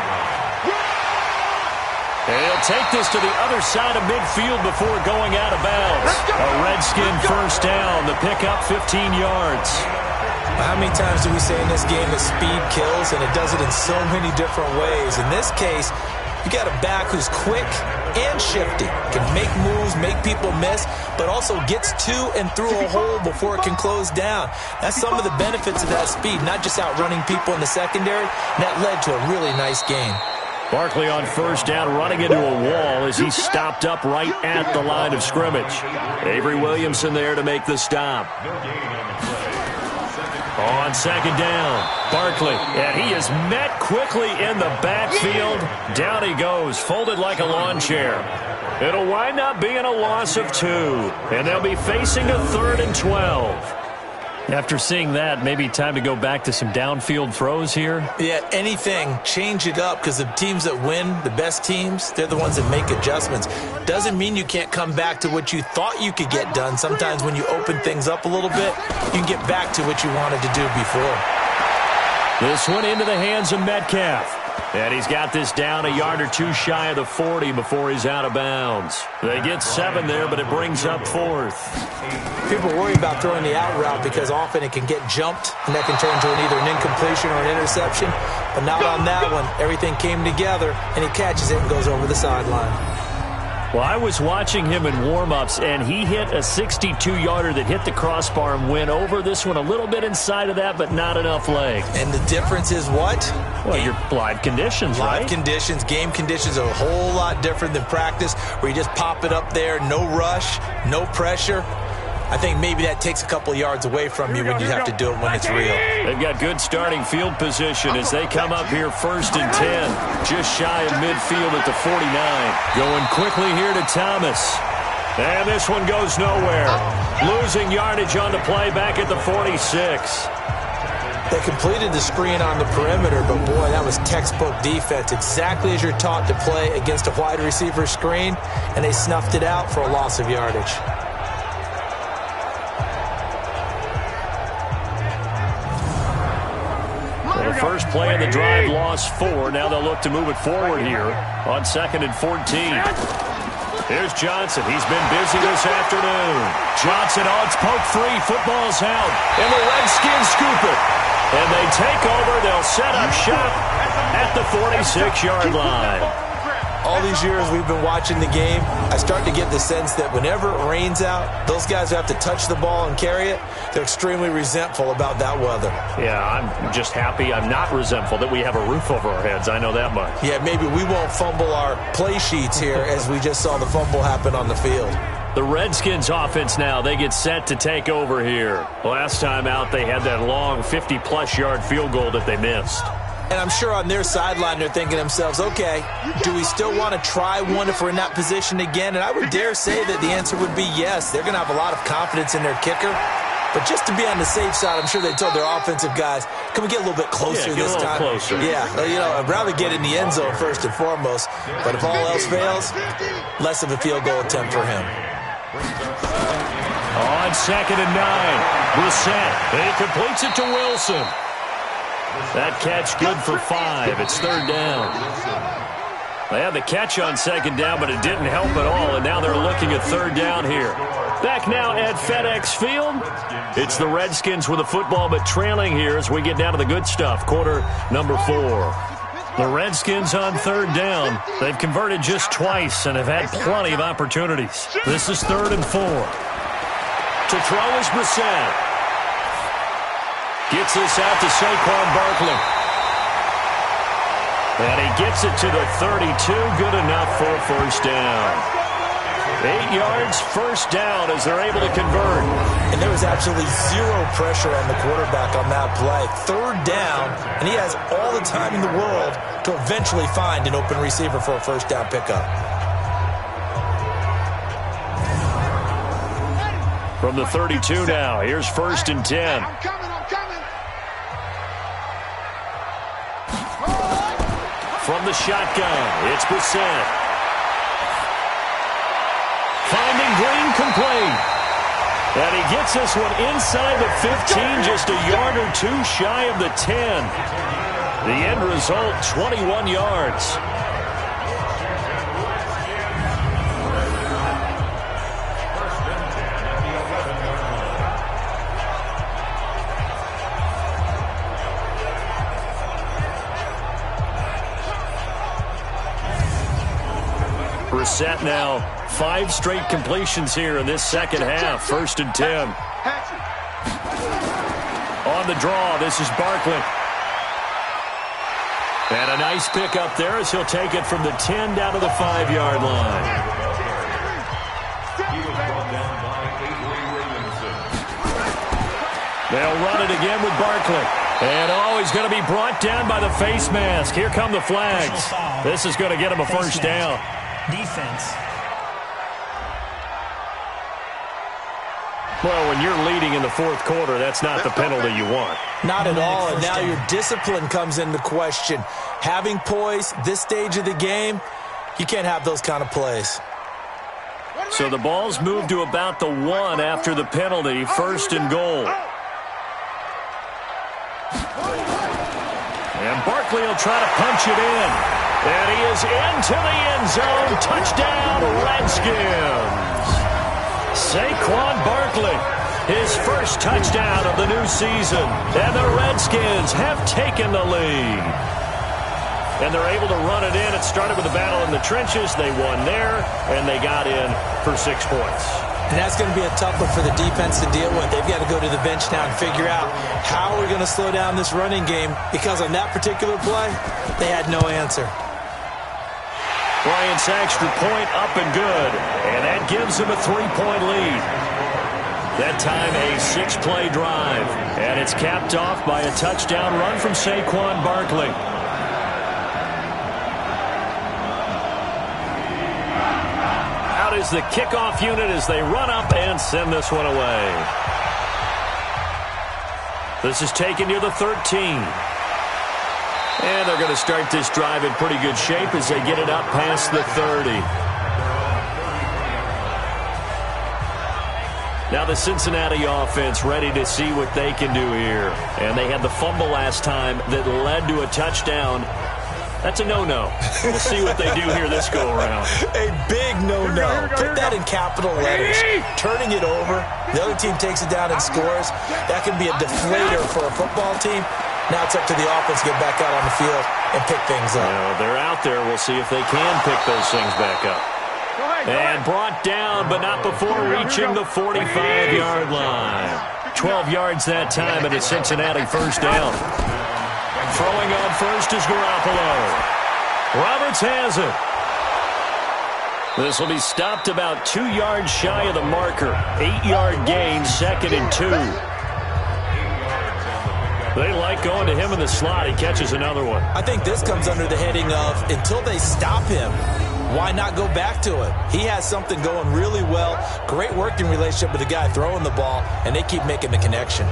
And he'll take this to the other side of midfield before going out of bounds. A Redskin 1st down, the pickup 15 yards. How many times do we say in this game that speed kills, and it does it in so many different ways? In this case, you got a back who's quick and shifty, can make moves, make people miss, but also gets to and through a hole before it can close down. That's some of the benefits of that speed, not just outrunning people in the secondary. And that led to a really nice game. Barkley on 1st down, running into a wall as he stopped up right at the line of scrimmage. Avery Williamson there to make the stop. On 2nd down, Barkley, and he is met quickly in the backfield. Down he goes, folded like a lawn chair. It'll wind up being a loss of 2, and they'll be facing a 3rd and 12. After seeing that, maybe time to go back to some downfield throws here. Yeah, anything. Change it up, because the teams that win, the best teams, they're the ones that make adjustments. Doesn't mean you can't come back to what you thought you could get done. Sometimes when you open things up a little bit, you can get back to what you wanted to do before. This one into the hands of Metcalf. And he's got this down a yard or 2 shy of the 40 before he's out of bounds. They get 7 there, but it brings up 4th. People worry about throwing the out route because often it can get jumped, and that can turn into either an incompletion or an interception. But not on that one. Everything came together, and he catches it and goes over the sideline. Well, I was watching him in warm-ups, and he hit a 62-yarder that hit the crossbar and went over. This one a little bit inside of that, but not enough leg. And the difference is what? Well, your live conditions, right? Live conditions, game conditions are a whole lot different than practice, where you just pop it up there, no rush, no pressure. I think maybe that takes a couple yards away from you when you have to do it when it's real. They've got good starting field position as they come up here 1st and 10, just shy of midfield at the 49. Going quickly here to Thomas. And this one goes nowhere. Losing yardage on the play back at the 46. They completed the screen on the perimeter, but boy, that was textbook defense. Exactly as you're taught to play against a wide receiver screen, and they snuffed it out for a loss of yardage. The first play of the drive lost 4. Now they'll look to move it forward here on 2nd and 14. Here's Johnson. He's been busy this afternoon. Johnson, it's poke free. Football's out. And the Redskins scoop it. And they take over. They'll set up shop at the 46-yard line. All these years we've been watching the game, I start to get the sense that whenever it rains out, those guys who have to touch the ball and carry it, they're extremely resentful about that weather. Yeah, I'm just happy I'm not resentful that we have a roof over our heads. I know that much. Yeah, maybe we won't fumble our play sheets here as we just saw the fumble happen on the field. The Redskins offense now, they get set to take over here. Last time out, they had that long 50-plus yard field goal that they missed. And I'm sure on their sideline they're thinking to themselves, okay, do we still want to try one if we're in that position again? And I would dare say that the answer would be yes. They're going to have a lot of confidence in their kicker. But just to be on the safe side, I'm sure they told their offensive guys, can we get a little bit closer this time? Closer. Yeah, I'd rather get in the end zone first and foremost. But if all else fails, less of a field goal attempt for him. On 2nd and 9, Brissett. He completes it to Wilson. That catch good for 5. It's 3rd down. They had the catch on 2nd down, but it didn't help at all, and now they're looking at 3rd down here. Back now at FedEx Field. It's the Redskins with the football, but trailing here as we get down to the good stuff. Quarter number 4. The Redskins on 3rd down. They've converted just twice and have had plenty of opportunities. This is 3rd and 4. To throw is Brissett. Gets this out to Saquon Barkley. And he gets it to the 32. Good enough for a 1st down. 8 yards, 1st down as they're able to convert. And there was absolutely zero pressure on the quarterback on that play. 3rd down, and he has all the time in the world to eventually find an open receiver for a 1st down pickup. From the 32 now, here's 1st and 10. I'm coming. From the shotgun, it's Brissett. Finding Green complete. And he gets this one inside the 15, just a yard or 2 shy of the 10. The end result, 21 yards. Brissett now 5 straight completions here in this 2nd half. 1st and 10. On the draw, this is Barkley. And a nice pick up there as he'll take it from the 10 down to the 5-yard line. They'll run it again with Barkley. And he's going to be brought down by the face mask. Here come the flags. This is going to get him a 1st down. Defense. Well, when you're leading in the 4th quarter, that's not the penalty you want. Not at all, and now your discipline comes into question. Having poise, this stage of the game, you can't have those kind of plays. So the ball's moved to about the 1 after the penalty, 1st and goal. And Barkley will try to punch it in. And he is into the end zone. Touchdown, Redskins. Saquon Barkley, his 1st touchdown of the new season. And the Redskins have taken the lead. And they're able to run it in. It started with a battle in the trenches. They won there, and they got in for 6 points. And that's going to be a tough one for the defense to deal with. They've got to go to the bench now and figure out how we're going to slow down this running game, because on that particular play, they had no answer. Brian Saxton point up and good, and that gives them a 3-point lead. That time a 6-play drive, and it's capped off by a touchdown run from Saquon Barkley. Out is the kickoff unit as they run up and send this one away. This is taken near the 13. And they're going to start this drive in pretty good shape as they get it up past the 30. Now the Cincinnati offense ready to see what they can do here. And they had the fumble last time that led to a touchdown. That's a no-no. We'll see what they do here this go-around. A big no-no. Put that in capital letters. Turning it over, the other team takes it down and scores. That can be a deflator for a football team. Now it's up to the offense to get back out on the field and pick things up. They're out there. We'll see if they can pick those things back up. And brought down, but not before reaching the 45-yard line. 12 yards that time, and a Cincinnati 1st down. Throwing on first is Garoppolo. Roberts has it. This will be stopped about 2 yards shy of the marker. 8-yard gain, 2nd and 2. They like going to him in the slot. He catches another one. I think this comes under the heading of until they stop him, why not go back to it? He has something going really well. Great working relationship with the guy throwing the ball, and they keep making the connection.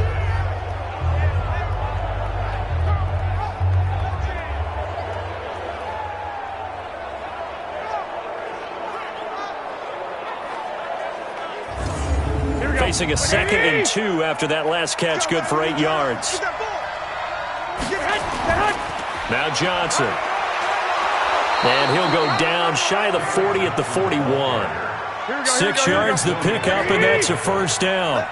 Facing a 2nd and 2 after that last catch, good for 8 yards. Now Johnson. And he'll go down shy of the 40 at the 41. 6 yards the pickup, and that's a first down.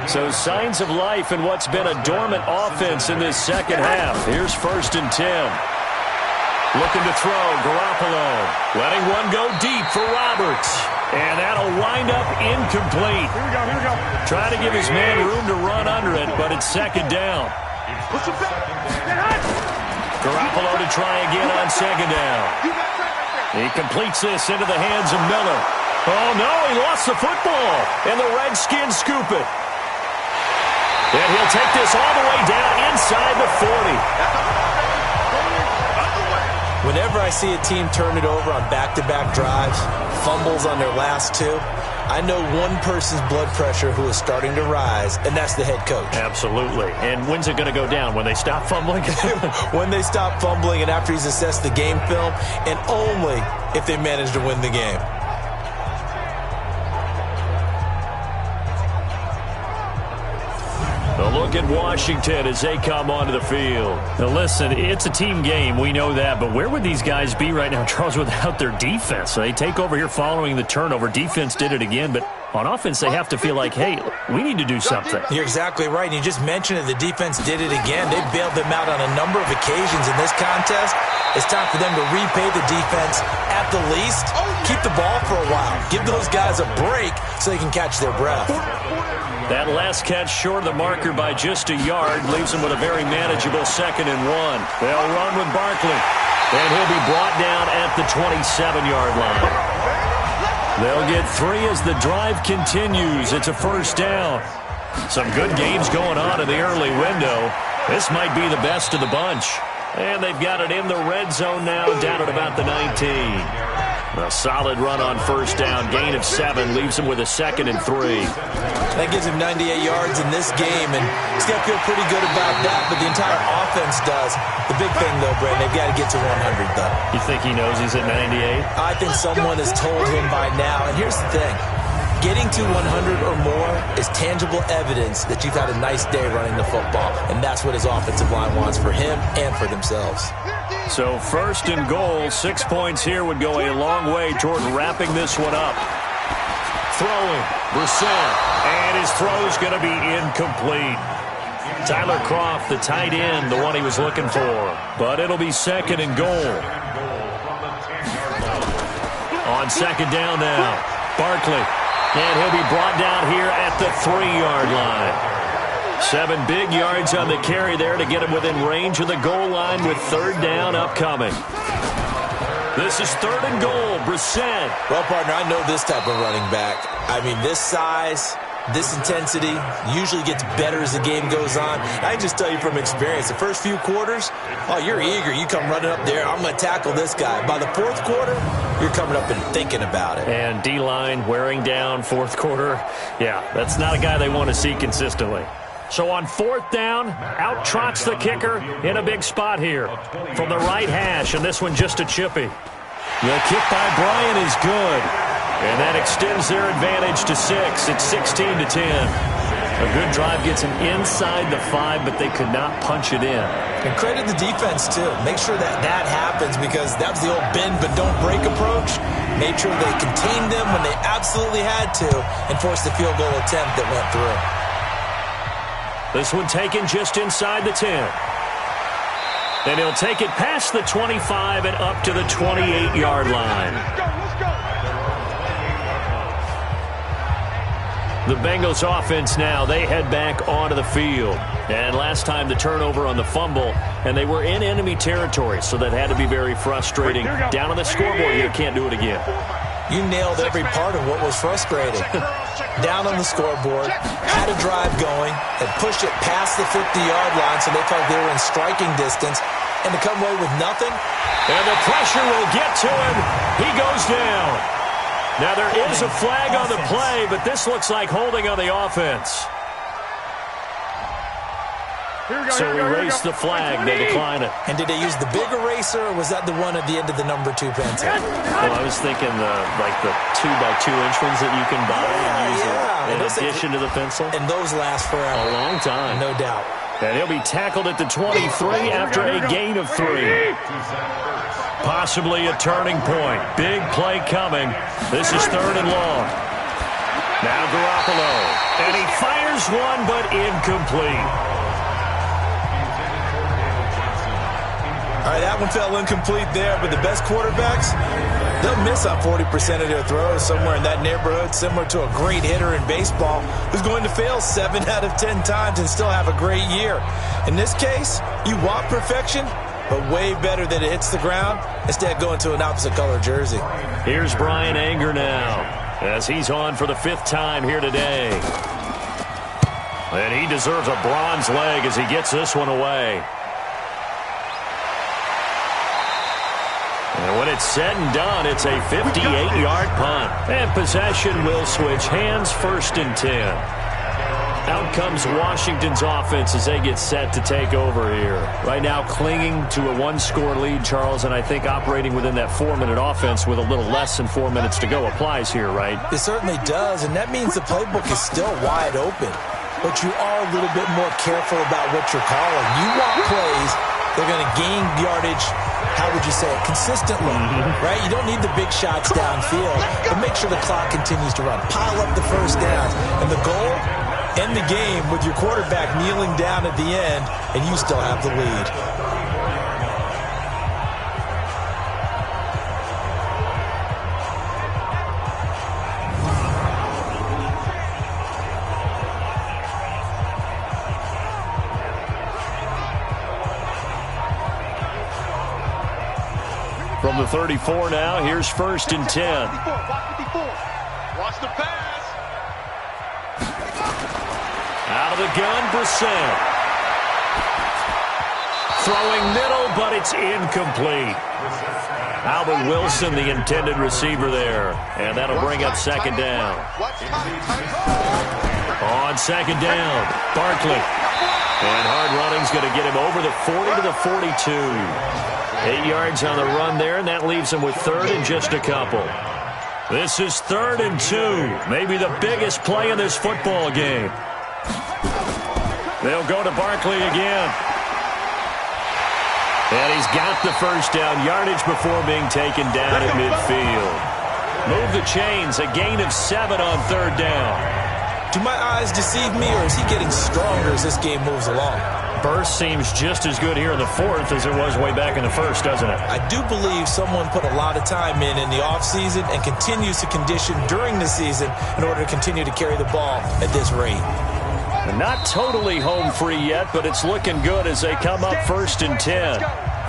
So signs of life in what's been a dormant offense in this second half. Here's 1st and 10. Looking to throw, Garoppolo. Letting one go deep for Roberts. And that'll wind up incomplete. Here we go. Trying to give his man room to run under it, but it's 2nd down. Garoppolo to try again on 2nd down. He completes this into the hands of Miller. Oh, no, he lost the football. And the Redskins scoop it. And he'll take this all the way down inside the 40. Whenever I see a team turn it over on back-to-back drives, fumbles on their last 2, I know one person's blood pressure who is starting to rise, and that's the head coach. Absolutely. And when's it going to go down? When they stop fumbling? When they stop fumbling and after he's assessed the game film, and only if they manage to win the game. A look at Washington as they come onto the field. Now listen, it's a team game. We know that. But where would these guys be right now, Charles, without their defense? So they take over here following the turnover. Defense did it again. But on offense, they have to feel like, hey, we need to do something. You're exactly right. And you just mentioned it. The defense did it again. They bailed them out on a number of occasions in this contest. It's time for them to repay the defense at the least. Keep the ball for a while. Give those guys a break so they can catch their breath. That last catch short of the marker by just a yard leaves them with a very manageable 2nd and 1. They'll run with Barkley, and he'll be brought down at the 27-yard line. They'll get 3 as the drive continues. It's a first down. Some good games going on in the early window. This might be the best of the bunch. And they've got it in the red zone now, down at about the 19. A solid run on first down. Gain of 7 leaves him with a 2nd and 3. That gives him 98 yards in this game, and he's got to feel pretty good about that, but the entire offense does. The big thing, though, Brandon, they've got to get to 100, though. You think he knows he's at 98? I think someone has told him by now, and here's the thing. Getting to 100 or more is tangible evidence that you've had a nice day running the football, and that's what his offensive line wants for him and for themselves. So 1st and goal, 6 points here would go a long way toward wrapping this one up. Throwing, Brissett, and his throw's going to be incomplete. Tyler Kroft, the tight end, the one he was looking for. But it'll be 2nd and goal. On 2nd down now, Barkley. And he'll be brought down here at the 3-yard line. 7 big yards on the carry there to get him within range of the goal line with 3rd down upcoming. This is 3rd and goal, Brissett. Well, partner, I know this type of running back. I mean, this size, this intensity usually gets better as the game goes on. I just tell you from experience, the first few quarters, oh, you're eager. You come running up there, I'm going to tackle this guy. By the 4th quarter, you're coming up and thinking about it. And D-line wearing down 4th quarter. Yeah, that's not a guy they want to see consistently. So on 4th down, out trots the kicker in a big spot here from the right hash, and this one just a chippy. The kick by Bryant is good, and that extends their advantage to 6. It's 16-10. A good drive gets them inside the 5, but they could not punch it in. And credit the defense, too. Make sure that happens, because that was the old bend but don't break approach. Made sure they contained them when they absolutely had to and forced the field goal attempt that went through. This one taken just inside the 10. And he'll take it past the 25 and up to the 28-yard line. The Bengals offense now, they head back onto the field. And last time the turnover on the fumble, and they were in enemy territory, so that had to be very frustrating. Down on the scoreboard here, can't do it again. You nailed every part of what was frustrating. down on the scoreboard, had a drive going, and pushed it past the 50-yard line so they felt they were in striking distance, and to come away with nothing. And the pressure will get to him. He goes down. Now there is a flag on the play, but this looks like holding on the offense. So we raise the flag. They decline it. And did they use the big eraser, or was that the one at the end of the number 2 pencil? Well, I was thinking like the 2x2 inch ones that you can buy and use in addition to the pencil. And those last forever. A long time. No doubt. And he'll be tackled at the 23 after a gain of 3. Possibly a turning point. Big play coming. This is 3rd and long. Now Garoppolo. And he fires one, but incomplete. All right, that one fell incomplete there, but the best quarterbacks, they'll miss on 40% of their throws, somewhere in that neighborhood, similar to a great hitter in baseball who's going to fail 7 out of 10 times and still have a great year. In this case, you want perfection, but way better that it hits the ground instead of going to an opposite color jersey. Here's Brian Anger now, as he's on for the 5th time here today. And he deserves a bronze leg as he gets this one away. And when it's said and done, it's a 58-yard punt. And possession will switch hands, 1st and 10. Out comes Washington's offense as they get set to take over here. Right now clinging to a 1-score lead, Charles, and I think operating within that 4-minute offense with a little less than 4 minutes to go applies here, right? It certainly does, and that means the playbook is still wide open. But you are a little bit more careful about what you're calling. You want plays they're going to gain yardage, how would you say it, consistently, right? You don't need the big shots downfield, but make sure the clock continues to run. Pile up the first downs. And the goal, end the game with your quarterback kneeling down at the end, and you still have the lead. From the 34 now, here's 1st and 10. Watch the pass. Out of the gun, Brissett. Throwing middle, but it's incomplete. Albert Wilson, the intended receiver there. And that'll bring up 2nd down. On 2nd down, Barkley. And hard running's going to get him over the 40 to the 42. 8 yards on the run there, and that leaves him with 3rd and just a couple. This is 3rd and 2. Maybe the biggest play in this football game. They'll go to Barkley again. And he's got the 1st down yardage before being taken down at midfield. Move the chains, a gain of 7 on 3rd down. Do my eyes deceive me, or is he getting stronger as this game moves along? Burst seems just as good here in the 4th as it was way back in the 1st, doesn't it? I do believe someone put a lot of time in the offseason and continues to condition during the season in order to continue to carry the ball at this rate. Not totally home free yet, but it's looking good as they come up 1st and 10.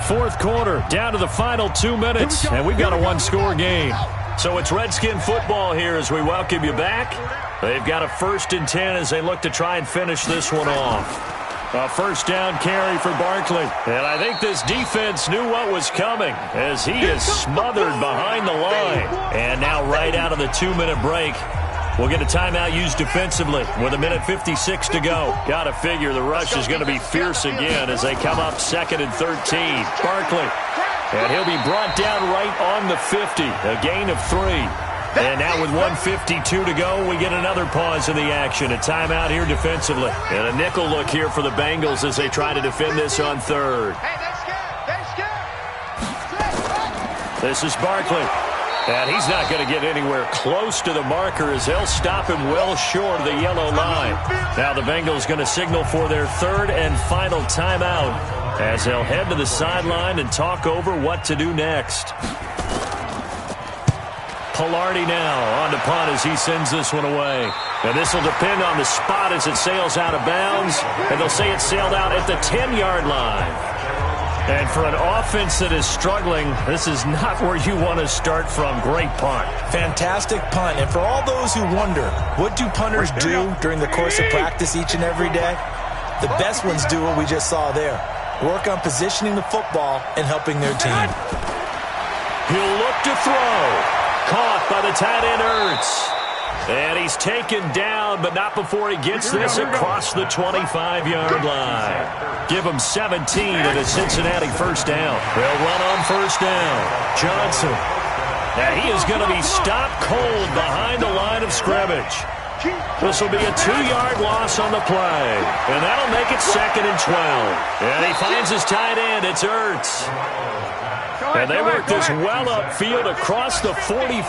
4th quarter, down to the final 2 minutes, and we've got a 1-score game. So it's Redskin football here as we welcome you back. They've got a 1st and 10 as they look to try and finish this one off. A 1st down carry for Barkley. And I think this defense knew what was coming as he is smothered behind the line. And now right out of the 2-minute break, we'll get a timeout used defensively with 1:56 to go. Got to figure the rush is going to be fierce again as they come up 2nd and 13. Barkley. And he'll be brought down right on the 50. A gain of 3. And now with 1:52 to go, we get another pause in the action. A timeout here defensively. And a nickel look here for the Bengals as they try to defend this on 3rd. This is Barkley. And he's not going to get anywhere close to the marker as they'll stop him well short of the yellow line. Now the Bengals going to signal for their 3rd and final timeout as they'll head to the sideline and talk over what to do next. Pilardi now on to punt as he sends this one away. And this will depend on the spot as it sails out of bounds. And they'll say it sailed out at the 10-yard line. And for an offense that is struggling, this is not where you want to start from. Great punt. Fantastic punt. And for all those who wonder, what do punters do during the course of practice each and every day? The best ones do what we just saw there. Work on positioning the football and helping their team. He'll look to throw. Caught by the tight end Ertz. And he's taken down, but not before he gets this across the 25-yard line. Give him 17 and a Cincinnati first down. They'll run on first down. Johnson. Now he is going to be stopped cold behind the line of scrimmage. This will be a 2-yard loss on the play. And that'll make it 2nd and 12. And he finds his tight end. It's Ertz. And they work this well upfield across the 45.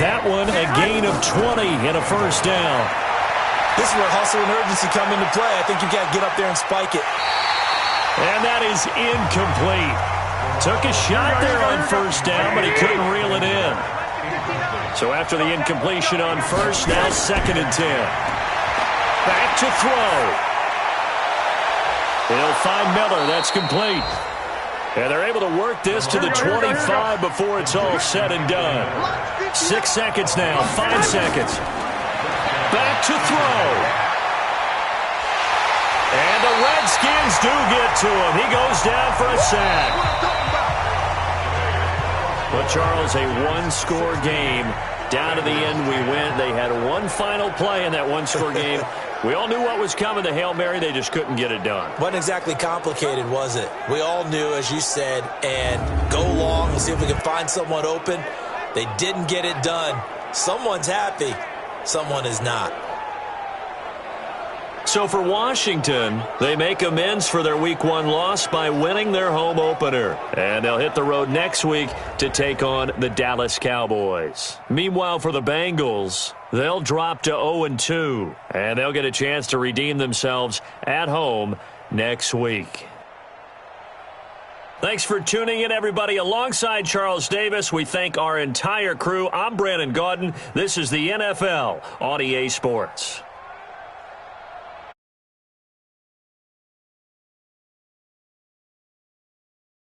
That one a gain of 20 and a first down. This is where hustle and urgency come into play. I think you've got to get up there and spike it. And that is incomplete. Took a shot there on first down, but he couldn't reel it in. So after the incompletion on first, now 2nd and 10. Back to throw. He'll find Miller. That's complete. And they're able to work this to the 25 before it's all said and done. 6 seconds now, 5 seconds. Back to throw. And the Redskins do get to him. He goes down for a sack. Well, Charles, a one-score game. Down to the end, we win. They had one final play in that one-score game. We all knew what was coming, the Hail Mary. They just couldn't get it done. Wasn't exactly complicated, was it? We all knew, as you said, and go long and see if we can find someone open. They didn't get it done. Someone's happy. Someone is not. So for Washington, they make amends for their Week 1 loss by winning their home opener. And they'll hit the road next week to take on the Dallas Cowboys. Meanwhile, for the Bengals, they'll drop to 0-2. And they'll get a chance to redeem themselves at home next week. Thanks for tuning in, everybody. Alongside Charles Davis, we thank our entire crew. I'm Brandon Gaudin. This is the NFL on EA Sports.